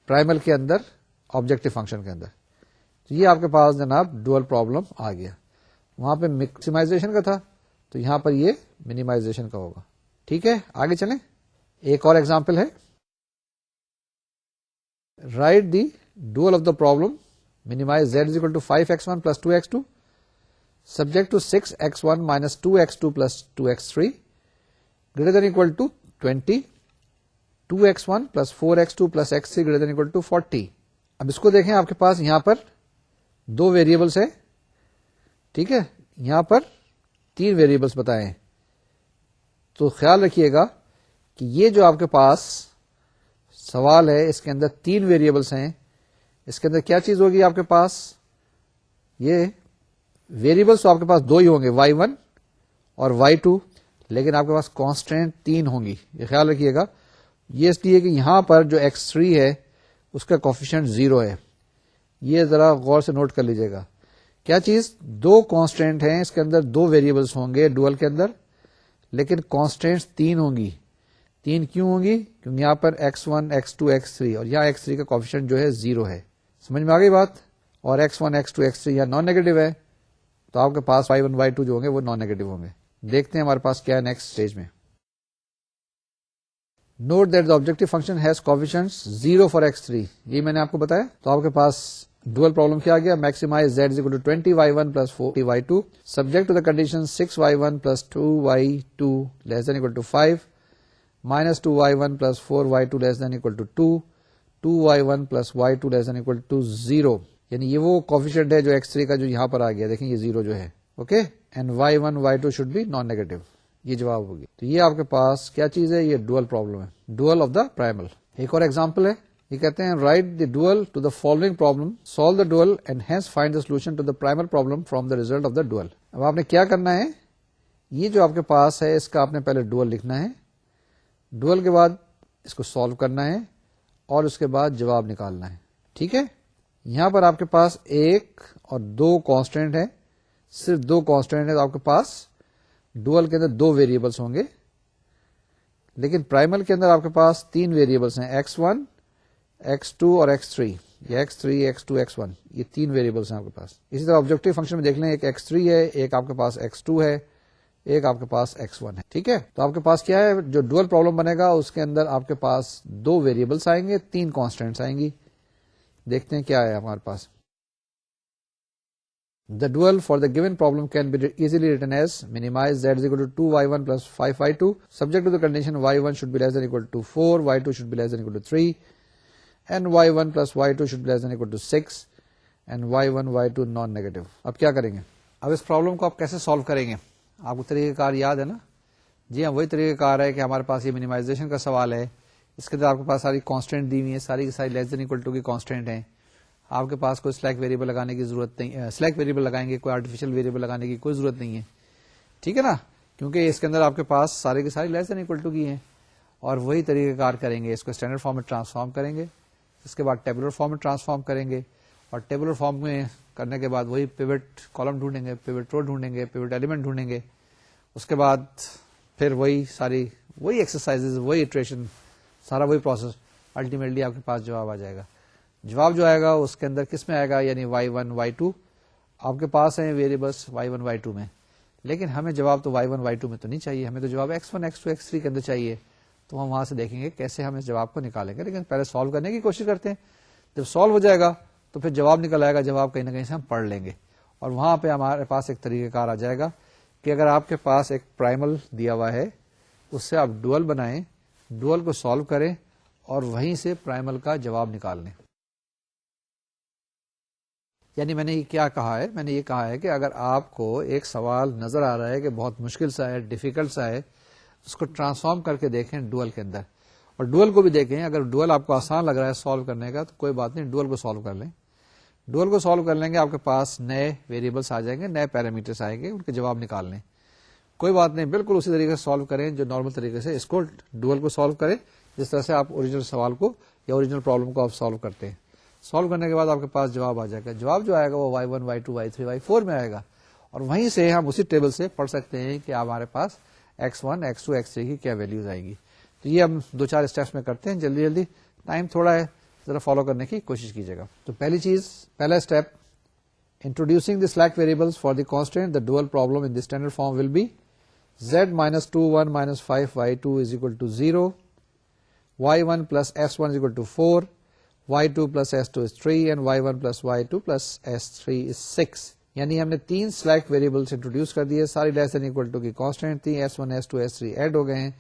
[SPEAKER 1] پرائمل کے اندر, آبجیکٹو فنکشن کے اندر. تو یہ آپ کے پاس جناب ڈوئل پرابلم آ گیا. وہاں پہ میکسیمائزیشن کا تھا تو یہاں پر یہ منیمائزیشن کا ہوگا. ٹھیک ہے, آگے چلیں. ایک اور ایگزامپل ہے, right the dual of the problem minimize z is equal to 5x1 plus 2x2 subject to 6x1 minus 2x2 plus 2x3 greater than equal to 20, 2x1 plus 4x2 plus x3 greater than equal to 40. اب اس کو دیکھیں, آپ کے پاس یہاں پر دو ویریبلس ہیں, ٹھیک ہے, یہاں پر تین ویریبلس بتائے ہیں, تو خیال رکھیے گا کہ یہ جو آپ کے پاس سوال ہے اس کے اندر 3 ویریبلس ہیں. اس کے اندر کیا چیز ہوگی آپ کے پاس؟ یہ ویریبلس تو آپ کے پاس 2 ہی ہوں گے, y1 اور y2, لیکن آپ کے پاس کانسٹینٹ 3 ہوں گی. یہ خیال رکھیے گا. یہ اس لیے کہ یہاں پر جو x3 ہے اس کا کوفیشنٹ 0 ہے. یہ ذرا غور سے نوٹ کر لیجیے گا. کیا چیز؟ 2 کانسٹینٹ ہیں, اس کے اندر 2 ویریبلس ہوں گے ڈوئل کے اندر, لیکن کانسٹینٹس 3 ہوں گی. 3 کیوں ہوں گی؟ کیونکہ یہاں پر x1 x2 x3 اور یہاں x3 کا کوفیشنٹ جو ہے 0 ہے. سمجھ میں آ گئی بات؟ اور x1 x2 x3 یہاں نان نیگیٹو ہے, تو آپ کے پاس y1 y2 جو ہوں گے وہ نان نیگیٹو ہوں گے. دیکھتے ہیں ہمارے پاس کیا ہے نیکسٹ اسٹیج میں. Note that the objective function has coefficients 0 for x3. یہ میں نے آپ کو بتایا. تو آپ کے پاس ڈوئل پرابلم کیا گیا؟ Maximize z equal to 20y1 plus 40y2 subject to the condition 6y1 plus 2y2 less than equal to 5 minus 2y1 plus 4y2 less than equal to 2 2y1 plus y2 less than equal to 0. یعنی یہ وہ کوفیشنٹ ہے جو x3 کا جو یہاں پر آ گیا. دیکھیں یہ 0 جو ہے. Okay, and y1 y2 should be non negative. یہ جواب ہوگی. تو یہ آپ کے پاس کیا چیز ہے؟ یہ ڈوئل پرابلم ہے, ڈوئل آف دا پرائمل. ایک اور ایگزامپل ہے, یہ کہتے ہیں write the dual to the following problem, solve the dual and hence find the solution to the primal problem from the result of the dual. اب آپ نے کیا کرنا ہے؟ یہ جو آپ کے پاس ہے اس کا آپ نے پہلے ڈوئل لکھنا ہے, ڈوئل کے بعد اس کو سالو کرنا ہے اور اس کے بعد جواب نکالنا ہے. ٹھیک ہے. یہاں پر آپ کے پاس 1 اور 2 کانسٹینٹ ہے, صرف 2 کانسٹینٹ ہے, تو آپ کے پاس ڈوئل کے اندر 2 ویریبلس ہوں گے, لیکن پرائمل کے اندر آپ کے پاس 3 ویریبلس ہیں, x1 x2 اور x3, یا x3 x2 x1, یہ 3 ویریبلس ہیں آپ کے پاس. اسی طرح آبجیکٹو فنکشن میں دیکھ لیں, ایک x3 ہے, ایک آپ کے پاس x2 ہے, ایک آپ کے پاس x1 ہے. ٹھیک ہے. تو آپ کے پاس کیا ہے؟ جو ڈوئل پرابلم بنے گا اس کے اندر آپ کے پاس 2 ویریبلس آئیں گے, 3 کانسٹینٹس آئیں گی. دیکھتے ہیں کیا ہے ہمارے پاس. The dual for the given problem can be easily written as minimize z is equal to 2y1 plus 5y2 subject to the condition y1 should be less than equal to 4, y2 should be less than equal to 3, and y1 plus y2 should be less than equal to 6, and y1 y2 non negative. اب کیا کریں گے؟ اب اس پرابلم کو آپ کیسے سالو کریں گے؟ آپ کو طریقہ کار یاد ہے نا؟ جی ہاں, وہی طریقہ کار ہے کہ ہمارے پاس یہ منیمائزیشن کا سوال ہے. اس کے اندر آپ کے پاس ساری کانسٹینٹ دی ہوئی ہیں, ساری کی ساری لیس دین اکول ٹو کی کانسٹینٹ ہیں. آپ کے پاس کوئی سلیک ویریبل لگانے کی ضرورت نہیں, سلیک ویریبل لگائیں گے, کوئی آرٹیفیشل ویریبل لگانے کی کوئی ضرورت نہیں ہے. ٹھیک ہے نا, کیونکہ اس کے اندر آپ کے پاس سارے کے سارے لیس دین اکول ٹو کی ہیں. اور وہی طریقہ کار کریں گے, اس کو اسٹینڈرڈ فارم میں ٹرانسفارم کریں گے, اس کے بعد ٹیبولر فارم میں ٹرانسفارم کریں گے, اور ٹیبولر فارم میں کرنے کے بعد وہی پیوٹ کالم ڈھونڈیں گے, پیوٹ رو ڈھونڈیں گے, پیوٹ ایلیمنٹ ڈھونڈیں گے. اس کے بعد پھر وہی ساری وہی ایکسرسائز, وہی اٹریشن, سارا وہی پروسیس, الٹیمیٹلی آپ کے پاس جواب آ جائے گا. جواب جو آئے گا اس کے اندر کس میں آئے گا؟ یعنی y1 y2 آپ کے پاس ہیں ویریبلس y1 y2 میں, لیکن ہمیں جواب تو y1 y2 میں تو نہیں چاہیے, ہمیں تو جواب x1 x2 x3 کے اندر چاہیے. تو ہم وہاں سے دیکھیں گے کیسے ہم اس جواب کو نکالیں گے, لیکن پہلے سالو کرنے کی کوشش کرتے ہیں. جب سالو ہو جائے گا تو پھر جواب نکل آئے گا, جواب کہیں نہ کہیں سے ہم پڑھ لیں گے, اور وہاں پہ ہمارے پاس ایک طریقہ کار آ جائے گا کہ اگر آپ کے پاس ایک پرائمل دیا ہوا ہے, اس سے آپ ڈوئل بنائیں, ڈوئل کو سالو کریں, اور وہیں سے پرائمل کا جواب نکال لیں. یعنی میں نے یہ کیا کہا ہے؟ میں نے یہ کہا ہے کہ اگر آپ کو ایک سوال نظر آ رہا ہے کہ بہت مشکل سا ہے, ڈیفیکلٹ سا ہے, اس کو ٹرانسفارم کر کے دیکھیں ڈوئل کے اندر, اور ڈوئل کو بھی دیکھیں. اگر ڈوئل آپ کو آسان لگ رہا ہے سالو کرنے کا تو کوئی بات نہیں, ڈوئل کو سالو کر لیں. ڈوئل کو سالو کر لیں گے, آپ کے پاس نئے ویریبلس آ جائیں گے, نئے پیرامیٹرس آئیں گے, ان کے جواب نکال لیں. کوئی بات نہیں, بالکل اسی طریقے سے سالو کریں جو نارمل طریقے سے اس کو ڈوئل کو سالو کریں, جس طرح سے آپ اوریجنل سوال کو یا اوریجنل پرابلم کو آپ سالو کرتے ہیں. سالو کرنے کے بعد آپ کے پاس جواب آ جائے گا. جواب جو آئے گا وہ y1 y2 y3 y4 میں آئے گا, اور وہیں سے ہم اسی ٹیبل سے پڑھ سکتے ہیں کہ ہمارے پاس x1 x2 x3 کی کیا ویلیوز آئیں گی. تو یہ ہم 2-4 اسٹیپس میں کرتے ہیں, جلدی جلدی, ٹائم تھوڑا ہے, ذرا فالو کرنے کی کوشش کیجیے گا. تو پہلا step, introducing the slack variables for the constant, the dual problem in the standard form will be z minus 2 1 minus 5 y2 is equal to 0, y1 plus s1 is equal to 4, y2 plus s2 is 3, and y1 plus y2 plus s3 is 6. یعنی ہم نے 3 سلیکٹ ویریبلس انٹروڈیوس کر دیے, ساری لیس دین اکول ٹو کی کانسٹینٹ تھی, s1 s2 s3 ایڈ ہو گئے ہیں,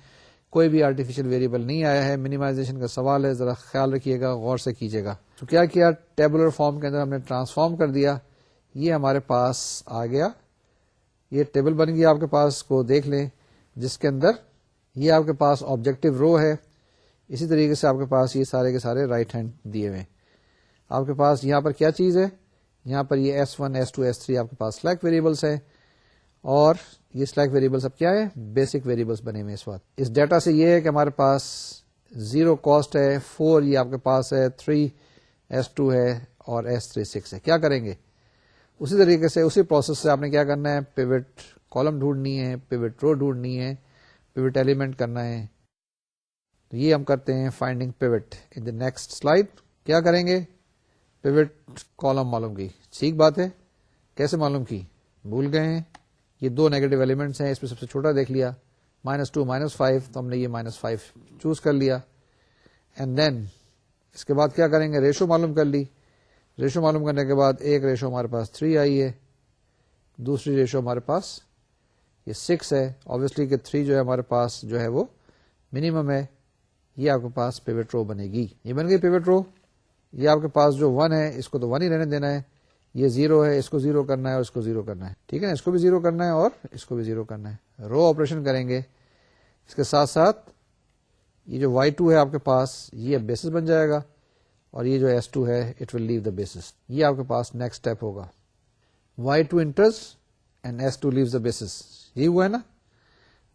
[SPEAKER 1] کوئی بھی آرٹیفیشل ویریبل نہیں آیا ہے. منیمائزیشن کا سوال ہے, ذرا خیال رکھیے گا, غور سے کیجیے گا. تو کیا کیا, ٹیبولر فارم کے اندر ہم نے ٹرانسفارم کر دیا, یہ ہمارے پاس آ گیا, یہ ٹیبل بن گیا آپ کے پاس, کو دیکھ لیں, جس کے اندر یہ آپ کے پاس آبجیکٹو رو ہے. اسی طریقے سے آپ کے پاس یہ سارے کے سارے رائٹ ہینڈ دیے ہوئے ہیں. آپ کے پاس یہاں پر کیا چیز ہے, یہاں پر یہ S1 S2 S3 آپ کے پاس سلیکٹ ویریبلس ہیں, اور یہ سلیکٹ ویریبلس اب کیا ہے, بیسک ویریبلس بنے ہوئے اس وقت. اس ڈیٹا سے یہ ہے کہ ہمارے پاس 0 کاسٹ ہے, 4 یہ آپ کے پاس ہے, 3 S2 ہے اور S3 6 ہے. کیا کریں گے, اسی طریقے سے اسی پروسیس سے آپ نے کیا کرنا ہے, پیوٹ کالم ڈھونڈنی ہے, پیوٹ رو ڈھونڈنی ہے, پیوٹ ایلیمنٹ کرنا ہے. تو یہ ہم کرتے ہیں finding pivot in the next slide. کیا کریں گے, پیوٹ کالم معلوم کی. ٹھیک بات ہے, کیسے معلوم کی, بھول گئے ہیں. یہ 2 نیگیٹو ایلیمنٹس ہیں, اس میں سب سے چھوٹا دیکھ لیا, -2 -5, تو ہم نے یہ -5 چوز کر لیا. اینڈ دین اس کے بعد کیا کریں گے, ریشو معلوم کر لی. ریشو معلوم کرنے کے بعد ایک ریشو ہمارے پاس 3 آئی ہے, دوسری ریشو ہمارے پاس یہ 6 ہے. آبویسلی کہ 3 جو ہے ہمارے پاس جو ہے وہ منیمم ہے. یہ آپ کے پاس پیوٹ رو بنے گی. یہ بن گئی پیوٹ رو. یہ آپ کے پاس جو 1 ہے اس کو تو 1 ہی رہنے دینا ہے. یہ 0 ہے, اس کو 0 کرنا ہے اور اس کو 0 کرنا ہے. ٹھیک ہے نا, اس کو بھی 0 کرنا ہے اور اس کو بھی 0 کرنا ہے. رو آپریشن کریں گے. اس کے ساتھ ساتھ یہ جو Y2 ہے آپ کے پاس یہ بیسس بن جائے گا, اور یہ جو S2 ہے it will leave the basis. یہ آپ کے پاس نیکسٹ اسٹیپ ہوگا. Y2 enters and S2 leaves the basis. یہ ہوا ہے نا,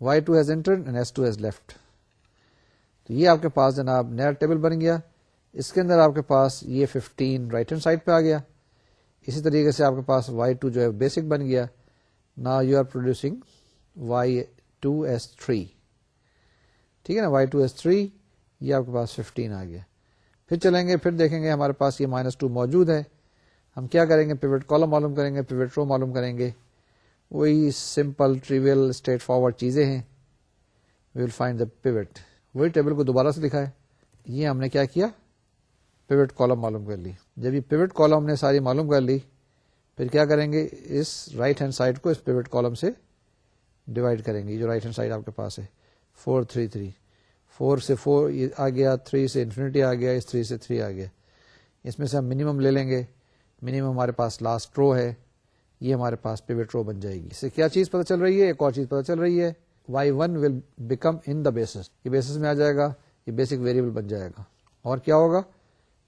[SPEAKER 1] Y2 has entered and S2 has left. تو یہ آپ کے پاس جناب نیا ٹیبل بن گیا. اس کے اندر آپ کے پاس یہ 15 رائٹ ہینڈ سائڈ پہ آ گیا. اسی طریقے سے آپ کے پاس Y2 جو ہے بیسک بن گیا. Now you are producing Y2S3. ٹھیک ہے نا, Y2S3 یہ آپ کے پاس 15 آ گیا. پھر چلیں گے, پھر دیکھیں گے ہمارے پاس یہ -2 موجود ہے. ہم کیا کریں گے, پیوٹ کالم معلوم کریں گے, پیوٹ رو معلوم کریں گے. وہی سمپل ٹریویل اسٹریٹ فارورڈ چیزیں ہیں. وی ول فائنڈ دا پیوٹ. وہی ٹیبل کو دوبارہ سے دکھائے. یہ ہم نے کیا کیا, پیوٹ کالم معلوم کر لی. جب یہ پیوٹ کالم ہم نے ساری معلوم کر لی, پھر کیا کریں گے, اس رائٹ ہینڈ سائڈ کو اس پیوٹ کالم سے ڈیوائڈ کریں گے. یہ جو رائٹ ہینڈ سائڈ آپ کے پاس ہے 4 3 3, 4 سے 4 آ گیا, 3 سے انفینٹی آ گیا, اس 3 سے 3 آ گیا. اس میں سے ہم منیمم لے لیں گے. منیمم ہمارے پاس لاسٹ رو ہے, یہ ہمارے پاس پیوٹ رو بن جائے گی. اس سے کیا چیز پتہ چل رہی ہے, ایک اور چیز پتہ چل رہی ہے, Y1 will become in the basis. یہ بیسس میں آ جائے گا, یہ بیسک ویریبل بن جائے گا. اور کیا ہوگا,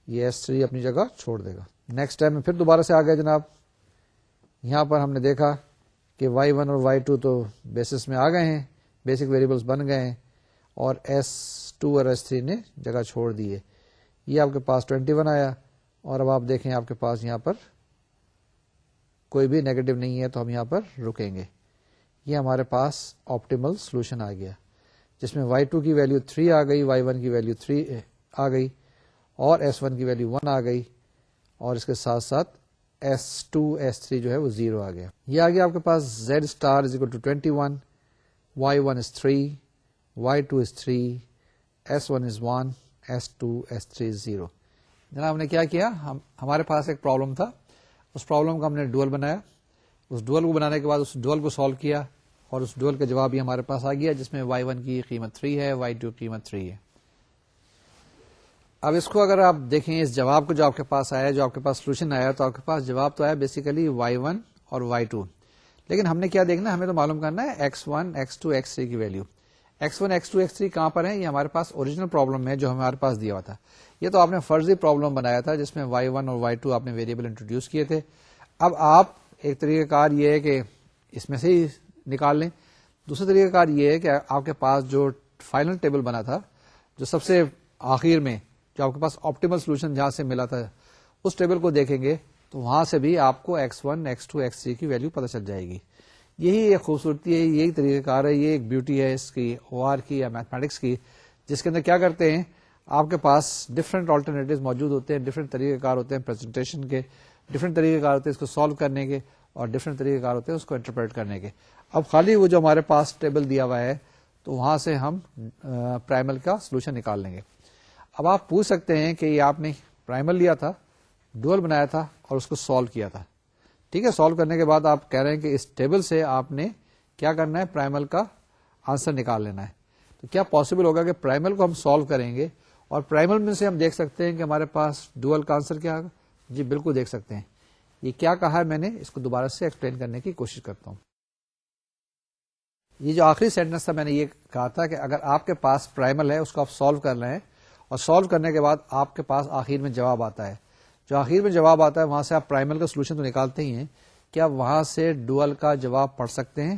[SPEAKER 1] یہ S3 اپنی جگہ چھوڑ دے گا. نیکسٹ ٹائم میں پھر دوبارہ سے آ گئے جناب. یہاں پر ہم نے دیکھا کہ Y1 اور Y2 تو بیسس میں آ گئے ہیں, بیسک ویریبلس بن گئے ہیں, اور S2 اور S3 نے جگہ چھوڑ دی ہے. یہ آپ کے پاس 21 آیا, اور اب آپ دیکھیں آپ کے پاس یہاں پر کوئی بھی نیگیٹو نہیں ہے, تو ہم یہاں پر رکیں گے. یہ ہمارے پاس آپٹیمل سولوشن آ گیا, جس میں Y2 کی ویلیو 3 آ گئی, Y1 کی ویلیو 3 آ گئی, اور S1 کی ویلیو 1 آ گئی, اور اس کے ساتھ ساتھ S2 S3 جو ہے وہ 0 آ گیا. یہ آ گیا آپ کے پاس Z star is equal to 21, Y1 is 3, Y2 is 3, S1 is 1, S2 S3 is 0. جناب ہم نے کیا کیا, ہمارے پاس ایک پرابلم تھا, اس پرابلم کا ہم نے ڈوئل بنایا. اس ڈوئل کو بنانے کے بعد اس ڈوئل کو سالو کیا, اور اس ڈوئل کا جواب بھی ہمارے پاس آ گیا, جس میں Y1 کی قیمت 3 ہے, Y2 کی قیمت 3 ہے. اب اس کو اگر آپ دیکھیں, اس جواب کو جو آپ کے پاس آیا, جو آپ کے پاس سولوشن آیا, تو آپ کے پاس جواب تو آیا بیسیکلی Y1 اور Y2. لیکن ہم نے کیا دیکھنا, ہمیں تو معلوم کرنا ہے X1 X2 X3 کی ویلیو. X1 X2 X3 کہاں پر ہے, یہ ہمارے پاس اوریجنل پرابلم ہے جو ہمارے پاس دیا ہوا تھا. یہ تو آپ نے فرضی پرابلم بنایا تھا, جس میں Y1 اور Y2 آپ نے ویریبل انٹروڈیوس کیے تھے. اب آپ ایک طریقہ کار یہ ہے کہ اس میں سے ہی نکال لیں. دوسرا طریقہ کار یہ ہے کہ آپ کے پاس جو فائنل ٹیبل بنا تھا, جو سب سے آخر میں جو آپ کے پاس آپٹیمل سولوشن جہاں سے ملا تھا, اس ٹیبل کو دیکھیں گے تو وہاں سے بھی آپ کو X1 X2 X3 کی ویلیو پتہ چل جائے گی. یہی ایک خوبصورتی ہے, یہی طریقہ کار ہے, یہ ایک بیوٹی ہے اس کی OR کی یا میتھمیٹکس کی, جس کے اندر کیا کرتے ہیں, آپ کے پاس ڈفرینٹ آلٹرنیٹیوز موجود ہوتے ہیں, ڈفرینٹ طریقہ کار ہوتے ہیں پریزنٹیشن کے, ڈفرینٹ طریقہ کار ہوتے ہیں اس کو سالو کرنے کے, اور ڈفرینٹ طریقہ کار ہوتے ہیں اس کو انٹرپریٹ کرنے کے. اب خالی وہ جو ہمارے پاس ٹیبل دیا ہوا ہے, تو وہاں سے ہم پرائمل کا سولوشن نکال لیں گے. اب آپ پوچھ سکتے ہیں کہ یہ آپ نے پرائمل لیا تھا, ڈوئل بنایا تھا, اور اس کو سالو کیا تھا. ٹھیک ہے, سالو کرنے کے بعد آپ کہہ رہے ہیں کہ اس ٹیبل سے آپ نے کیا کرنا ہے, پرائمل کا آنسر نکال لینا ہے. تو کیا پاسبل ہوگا کہ پرائمل کو ہم سالو کریں گے, اور پرائمل میں سے ہم دیکھ سکتے ہیں کہ ہمارے پاس ڈوئل کا آنسر کیا ہوگا؟ جی بالکل دیکھ سکتے ہیں. یہ کیا کہا ہے میں نے, اس کو دوبارہ سے ایکسپلین کرنے کی کوشش کرتا ہوں. یہ جو آخری سینٹینس تھا میں نے یہ کہا تھا کہ اگر آپ کے پاس پرائمل ہے اس کو آپ سالو کر رہے ہیں اور سالو کرنے کے بعد آپ کے پاس آخر میں جواب آتا ہے, جو آخر میں جواب آتا ہے وہاں سے آپ پرائمل کا سولوشن تو نکالتے ہی ہیں, کیا وہاں سے ڈوئل کا جواب پڑھ سکتے ہیں؟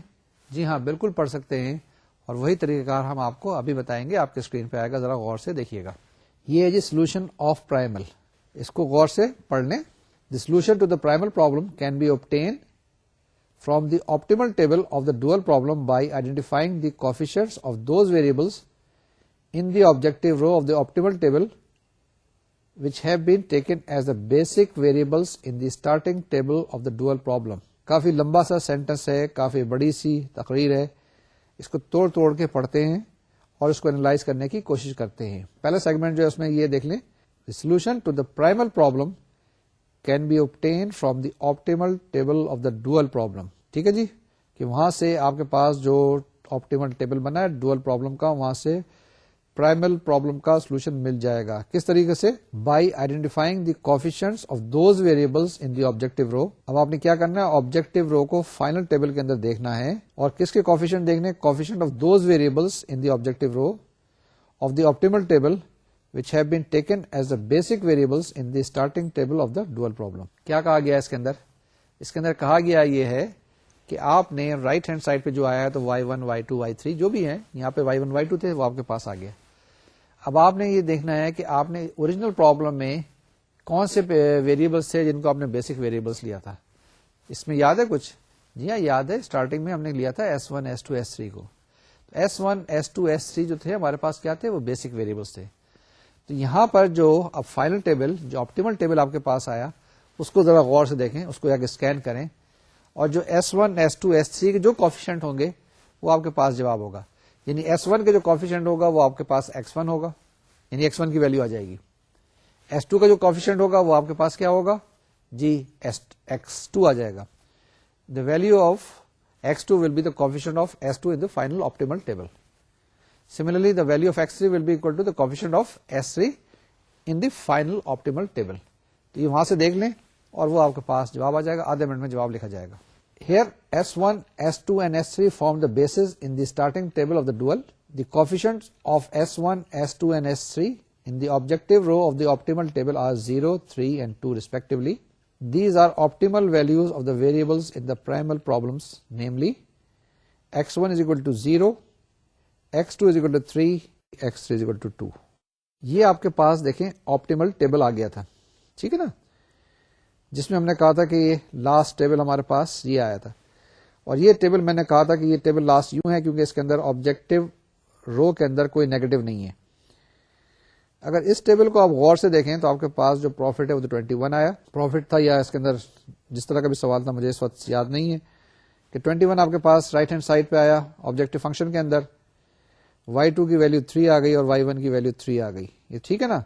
[SPEAKER 1] جی ہاں بالکل پڑھ سکتے ہیں, اور وہی طریقہ کار ہم آپ کو ابھی بتائیں گے, آپ کے اسکرین پہ آئے گا, ذرا غور سے دیکھیے گا. یہ ہے جی سولوشن آف پرائمل, اس کو غور سے پڑھ لیں. The solution to the primal problem can be obtained from the optimal table of the dual problem by identifying the coefficients of those variables in the objective row of the optimal table which have been taken as the basic variables in the starting table of the dual problem. کافی لمبا سا سینٹنس ہے, کافی بڑی سی تقریر ہے, اس کو توڑ توڑ کے پڑھتے ہیں اور اس کو انالائز کرنے کی کوشش کرتے ہیں. پہلا سیگمنٹ جو ہے اس میں یہ دیکھ لیں, the solution to the primal problem can be obtained from the optimal table of the dual problem. ٹھیک ہے جی, کہ وہاں سے آپ کے پاس جو آپٹیمل ٹیبل بنا ہے ڈوئل پرابلم کا, وہاں سے پرائمل پرابلم کا سولوشن مل جائے گا. کس طریقے سے؟ By identifying the coefficients of those variables in the objective row. اب آپ نے کیا کرنا ہے, آبجیکٹو رو کو فائنل ٹیبل کے اندر دیکھنا ہے, اور کس کے کوفیشنٹ دیکھنے؟ Coefficient of those variables in the objective row of the optimal table which have been taken as the basic variables in the starting table of the dual problem. کیا کہا گیا اس کے اندر؟ اس کے اندر کہا گیا یہ ہے کہ آپ نے رائٹ ہینڈ سائڈ پہ جو آیا ہے تو y1 y2 y3 جو بھی ہیں, یہاں پہ y1 y2 تھے وہ آپ کے پاس آ گیا. اب آپ نے یہ دیکھنا ہے کہ آپ نے اوریجنل پرابلم میں کون سے ویریبلس تھے جن کو آپ نے بیسک ویریبلس لیا تھا. اس میں یاد ہے کچھ؟ جی ہاں یاد ہے, اسٹارٹنگ میں ہم نے لیا تھا S1 S2 S3 کو. S1 S2 S3 جو تھے ہمارے پاس کیا تھے؟ وہ بیسک ویریبلس تھے. تو یہاں پر جو اب فائنل ٹیبل, جو آپٹیمل ٹیبل آپ کے پاس آیا, اس کو ذرا غور سے دیکھیں, اس کو جا کے اسکین کریں, اور جو S1 S2 S3 کے جو کوفیشنٹ ہوں گے وہ آپ کے پاس جواب ہوگا. یعنی S1 کے جو کوفیشنٹ ہوگا وہ آپ کے پاس X1 ہوگا, یعنی X1 کی ویلو آ جائے گی. S2 کا جو کوفیشنٹ ہوگا وہ آپ کے پاس کیا ہوگا جی؟ X2 آ جائے گا. The value of X2 will be the coefficient of S2 in the final optimal table. Similarly, the value of X3 will be equal to the coefficient of S3 in the final optimal table. تو یہ وہاں سے دیکھ لیں اور وہ آپ کے پاس جواب آ جائے گا, آدھے منٹ میں جواب لکھا جائے گا. Here S1, S2 and S3 form the basis in the starting table of the dual. The coefficients of S1, S2 and S3 in the objective row of the optimal table are 0, 3 and 2 respectively. These are optimal values of the variables in the primal problems, namely X1 is equal to 0, X2 is equal to 3, X3 is equal to 2. یہ آپ کے پاس دیکھیں آپٹیمل ٹیبل آ گیا تھا, ٹھیک ہے نا, جس میں ہم نے کہا تھا کہ یہ لاسٹ ٹیبل ہمارے پاس یہ آیا تھا. اور یہ ٹیبل میں نے کہا تھا کہ یہ ٹیبل لاسٹ یوں ہے کیونکہ اس کے اندر آبجیکٹو رو کے اندر کوئی نیگیٹو نہیں ہے. اگر اس ٹیبل کو آپ غور سے دیکھیں تو آپ کے پاس جو پروفٹ ہے وہ 21 آیا. پروفٹ تھا یا اس کے اندر جس طرح کا بھی سوال تھا مجھے اس وقت یاد نہیں ہے, کہ 21 آپ کے پاس رائٹ ہینڈ سائڈ پہ آیا آبجیکٹو فنکشن کے اندر. y2 کی ویلو 3 آ گئی اور y1 کی ویلو 3 آ گئی, یہ ٹھیک ہے نا.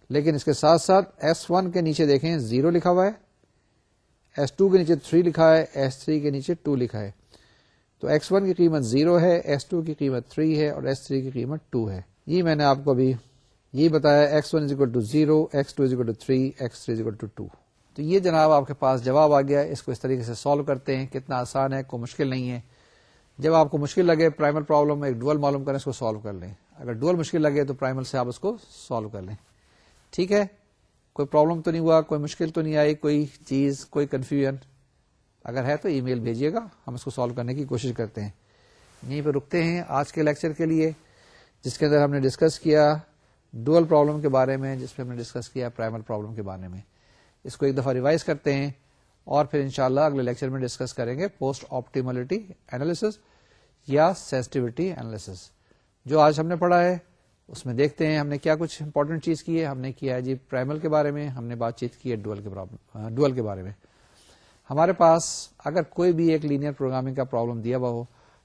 [SPEAKER 1] لیکن اس کے ساتھ ساتھ S1 کے نیچے دیکھیں 0 لکھا ہوا ہے, S2 کے نیچے 3 لکھا ہے, S3 کے نیچے 2 لکھا ہے. تو X1 کی قیمت 0 ہے, S2 کی قیمت 3 ہے اور S3 کی قیمت 2 ہے. یہ میں نے آپ کو ابھی یہ بتایا, X1 is equal to 0, X2 is equal to 3, X3 is equal to 2. تو یہ جناب آپ کے پاس جواب آ گیا. اس کو اس طریقے سے سالو کرتے ہیں, کتنا آسان ہے, کوئی مشکل نہیں ہے. جب آپ کو مشکل لگے پرائمل پرابلم ایک ڈوئل معلوم کریں, اس کو سالو کر لیں. اگر ڈوئل مشکل لگے تو پرائمل سے آپ اس کو سالو کر لیں. ٹھیک ہے, کوئی پرابلم تو نہیں ہوا, کوئی مشکل تو نہیں آئی, کوئی چیز, کوئی کنفیوژن اگر ہے تو ای میل بھیجیے گا, ہم اس کو سالو کرنے کی کوشش کرتے ہیں. یہیں پہ رکتے ہیں آج کے لیکچر کے لیے, جس کے اندر ہم نے ڈسکس کیا ڈوئل پرابلم کے بارے میں, جس پہ ہم نے ڈسکس کیا پرائمل پرابلم کے بارے میں. اس کو ایک دفعہ ریوائز کرتے ہیں اور پھر انشاءاللہ اگلے لیکچر میں ڈسکس کریں گے پوسٹ آپٹیملٹی انالیسس یا سینسٹیوٹی انالیسس. جو آج ہم نے پڑھا ہے اس میں دیکھتے ہیں ہم نے کیا کچھ امپورٹنٹ چیز کی ہے. ہم نے کیا ہے جی پرائمل کے بارے میں, ہم نے بات چیت کی ہے ڈوئل کے بارے میں. ہمارے پاس اگر کوئی بھی ایک لینئر پروگرامنگ کا پرابلم دیا ہوا ہو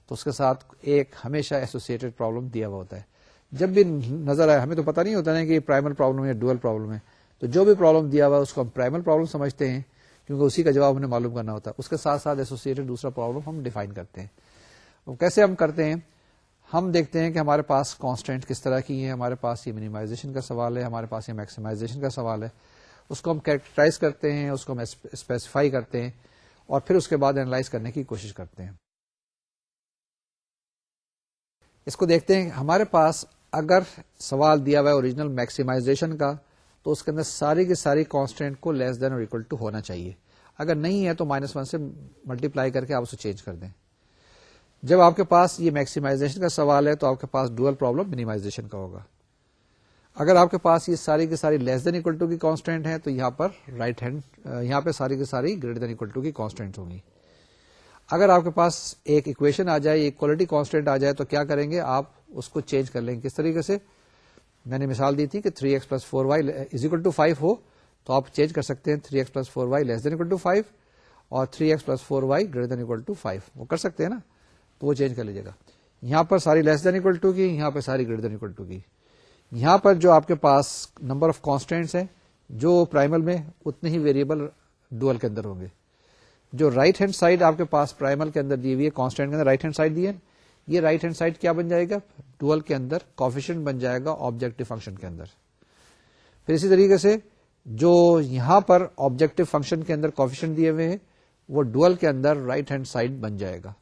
[SPEAKER 1] تو اس کے ساتھ ایک ہمیشہ ایسوسیٹڈ پرابلم دیا ہوا ہوتا ہے. جب بھی نظر آئے, ہمیں تو پتہ نہیں ہوتا نا کہ یہ پرائمل پرابلم ہے ڈوئل پرابلم ہے, تو جو بھی پرابلم دیا ہوا ہے اس کو ہم پرائمل پرابلم سمجھتے ہیں کیونکہ اسی کا جواب ہمیں معلوم کرنا ہوتا ہے. اس کے ساتھ ساتھ ایسوسیٹڈ دوسرا پرابلم ہم ڈیفائن کرتے ہیں. وہ کیسے ہم کرتے ہیں؟ ہم دیکھتے ہیں کہ ہمارے پاس کانسٹینٹ کس طرح کی ہے, ہمارے پاس یہ منیمائزیشن کا سوال ہے, ہمارے پاس یہ میکسیمائزیشن کا سوال ہے. اس کو ہم کیریکٹرائز کرتے ہیں, اس کو ہم اسپیسیفائی کرتے ہیں اور پھر اس کے بعد اینالائز کرنے کی کوشش کرتے ہیں. اس کو دیکھتے ہیں. ہمارے پاس اگر سوال دیا ہوا ہے اوریجنل میکسیمائزیشن کا تو اس کے اندر ساری کی ساری کانسٹینٹ کو لیس دین اور اکول ٹو ہونا چاہیے. اگر نہیں ہے تو -1 سے ملٹیپلائی کر کے آپ اسے چینج کر دیں. جب آپ کے پاس یہ میکسیمائزیشن کا سوال ہے تو آپ کے پاس ڈوئل پرابلم منیمائزیشن کا ہوگا. اگر آپ کے پاس یہ ساری کی ساری لیس دین اکول ٹو کی کانسٹینٹ ہے تو یہاں پر رائٹ ہینڈ یہاں پہ ساری کی ساری گریٹر دین اکول ٹو کی کانسٹینٹ ہوں گی. اگر آپ کے پاز ایک اکویشن آ جائے, ایک کوالٹی کانسٹینٹ آ جائے تو کیا کریں گے, آپ اس کو چینج کر لیں گے. کس طریقے سے؟ میں نے مثال دی تھی کہ 3x + 4y = 5 ہو تو آپ چینج کر سکتے ہیں 3x + 4y <= 5 اور 3x + 4y > 5. وہ کر سکتے ہیں نا, تو وہ چینج کر لیجیے گا. یہاں پر ساری لیس دین اکول ٹو کی, یہاں پہ ساری گریٹر دین اکول ٹو کی. یہاں پر جو آپ کے پاس نمبر آف کانسٹینٹس ہیں جو پرائمل میں اتنے ہی ویریبل ڈوئل کے اندر ہوں گے. جو رائٹ ہینڈ سائڈ آپ کے پاس پرائمل کے اندر دی ہوئی ہے, کانسٹینٹ کے اندر رائٹ ہینڈ سائڈ دی ہے, یہ رائٹ ہینڈ سائڈ کیا بن جائے گا, ڈوئل کے اندر کوفیشنٹ بن جائے گا آبجیکٹو فنکشن کے اندر. پھر اسی طریقے سے جو یہاں پر آبجیکٹو فنکشن کے اندر کوفیشنٹ دیے ہوئے ہیں وہ ڈوئل کے اندر رائٹ ہینڈ سائڈ بن جائے گا.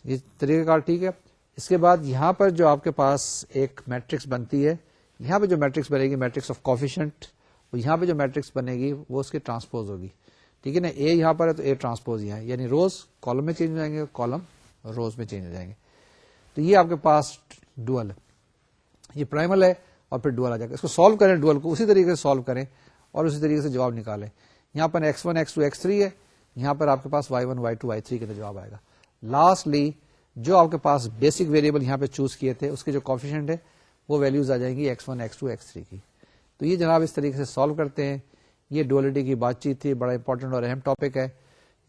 [SPEAKER 1] یہ طریقہ کار ٹھیک ہے. اس کے بعد یہاں پر جو آپ کے پاس ایک میٹرکس بنتی ہے, یہاں پہ جو میٹرکس بنے گی میٹرکس آف کوفیشنٹ, یہاں پہ جو میٹرکس بنے گی وہ اس کی ٹرانسپوز ہوگی. ٹھیک ہے نا, اے یہاں پر ہے تو اے ٹرانسپوز یہاں ہے, یعنی روز کالم میں چینج ہو جائیں گے, کالم روز میں چینج ہو جائیں گے. تو یہ آپ کے پاس ڈوئل ہے, یہ پرائمل ہے اور پھر ڈوئل آ جائے گا. اس کو سالو کریں, ڈوئل کو اسی طریقے سے سالو کریں اور اسی طریقے سے جواب نکالیں. یہاں پر x1 x2 x3 ہے, یہاں پر آپ کے پاس y1 y2 y3 کے جواب آئے گا. لاسٹلی جو آپ کے پاس بیسک ویریبل یہاں پہ چوز کیے تھے اس کے جو کوفیشنٹ ہے وہ ویلیوز آ جائیں گی x1 x2 x3 کی. تو یہ جناب اس طریقے سے سالو کرتے ہیں. یہ ڈوئلٹی کی بات چیت تھی, بڑا امپورٹنٹ اور اہم ٹاپک ہے,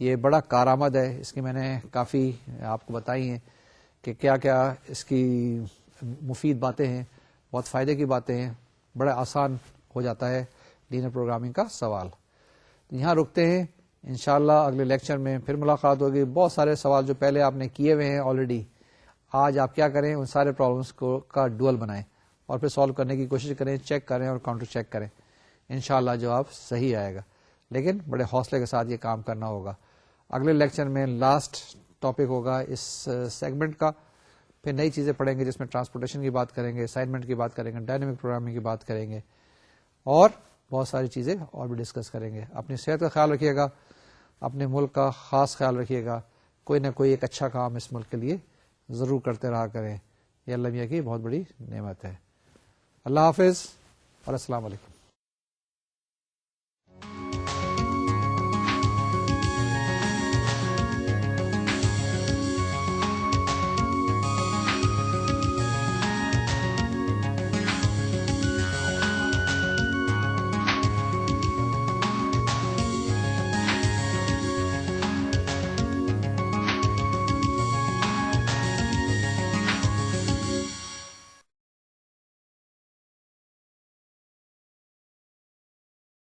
[SPEAKER 1] یہ بڑا کارآمد ہے. اس کی میں نے کافی آپ کو بتائی ہیں کہ کیا کیا اس کی مفید باتیں ہیں, بہت فائدے کی باتیں ہیں, بڑا آسان ہو جاتا ہے لینئر پروگرامنگ کا سوال. یہاں رکتے ہیں, انشاءاللہ اگلے لیکچر میں پھر ملاقات ہوگی. بہت سارے سوال جو پہلے آپ نے کیے ہوئے ہیں آلریڈی, آج آپ کیا کریں, ان سارے پرابلمس کو کا ڈوئل بنائیں اور پھر سالو کرنے کی کوشش کریں, چیک کریں اور کاؤنٹر چیک کریں. انشاءاللہ جواب صحیح آئے گا, لیکن بڑے حوصلے کے ساتھ یہ کام کرنا ہوگا. اگلے لیکچر میں لاسٹ ٹاپک ہوگا اس سیگمنٹ کا, پھر نئی چیزیں پڑھیں گے جس میں ٹرانسپورٹیشن کی بات کریں گے, اسائنمنٹ کی بات کریں گے, ڈائنامک پروگرامنگ کی بات کریں گے اور بہت ساری چیزیں اور بھی ڈسکس کریں گے. اپنی صحت کا خیال رکھیے گا, اپنے ملک کا خاص خیال رکھیے گا. کوئی نہ کوئی ایک اچھا کام اس ملک کے لیے ضرور کرتے رہا کریں. یہ اللہ میاں کی بہت بڑی نعمت ہے. اللہ حافظ اور السلام علیکم.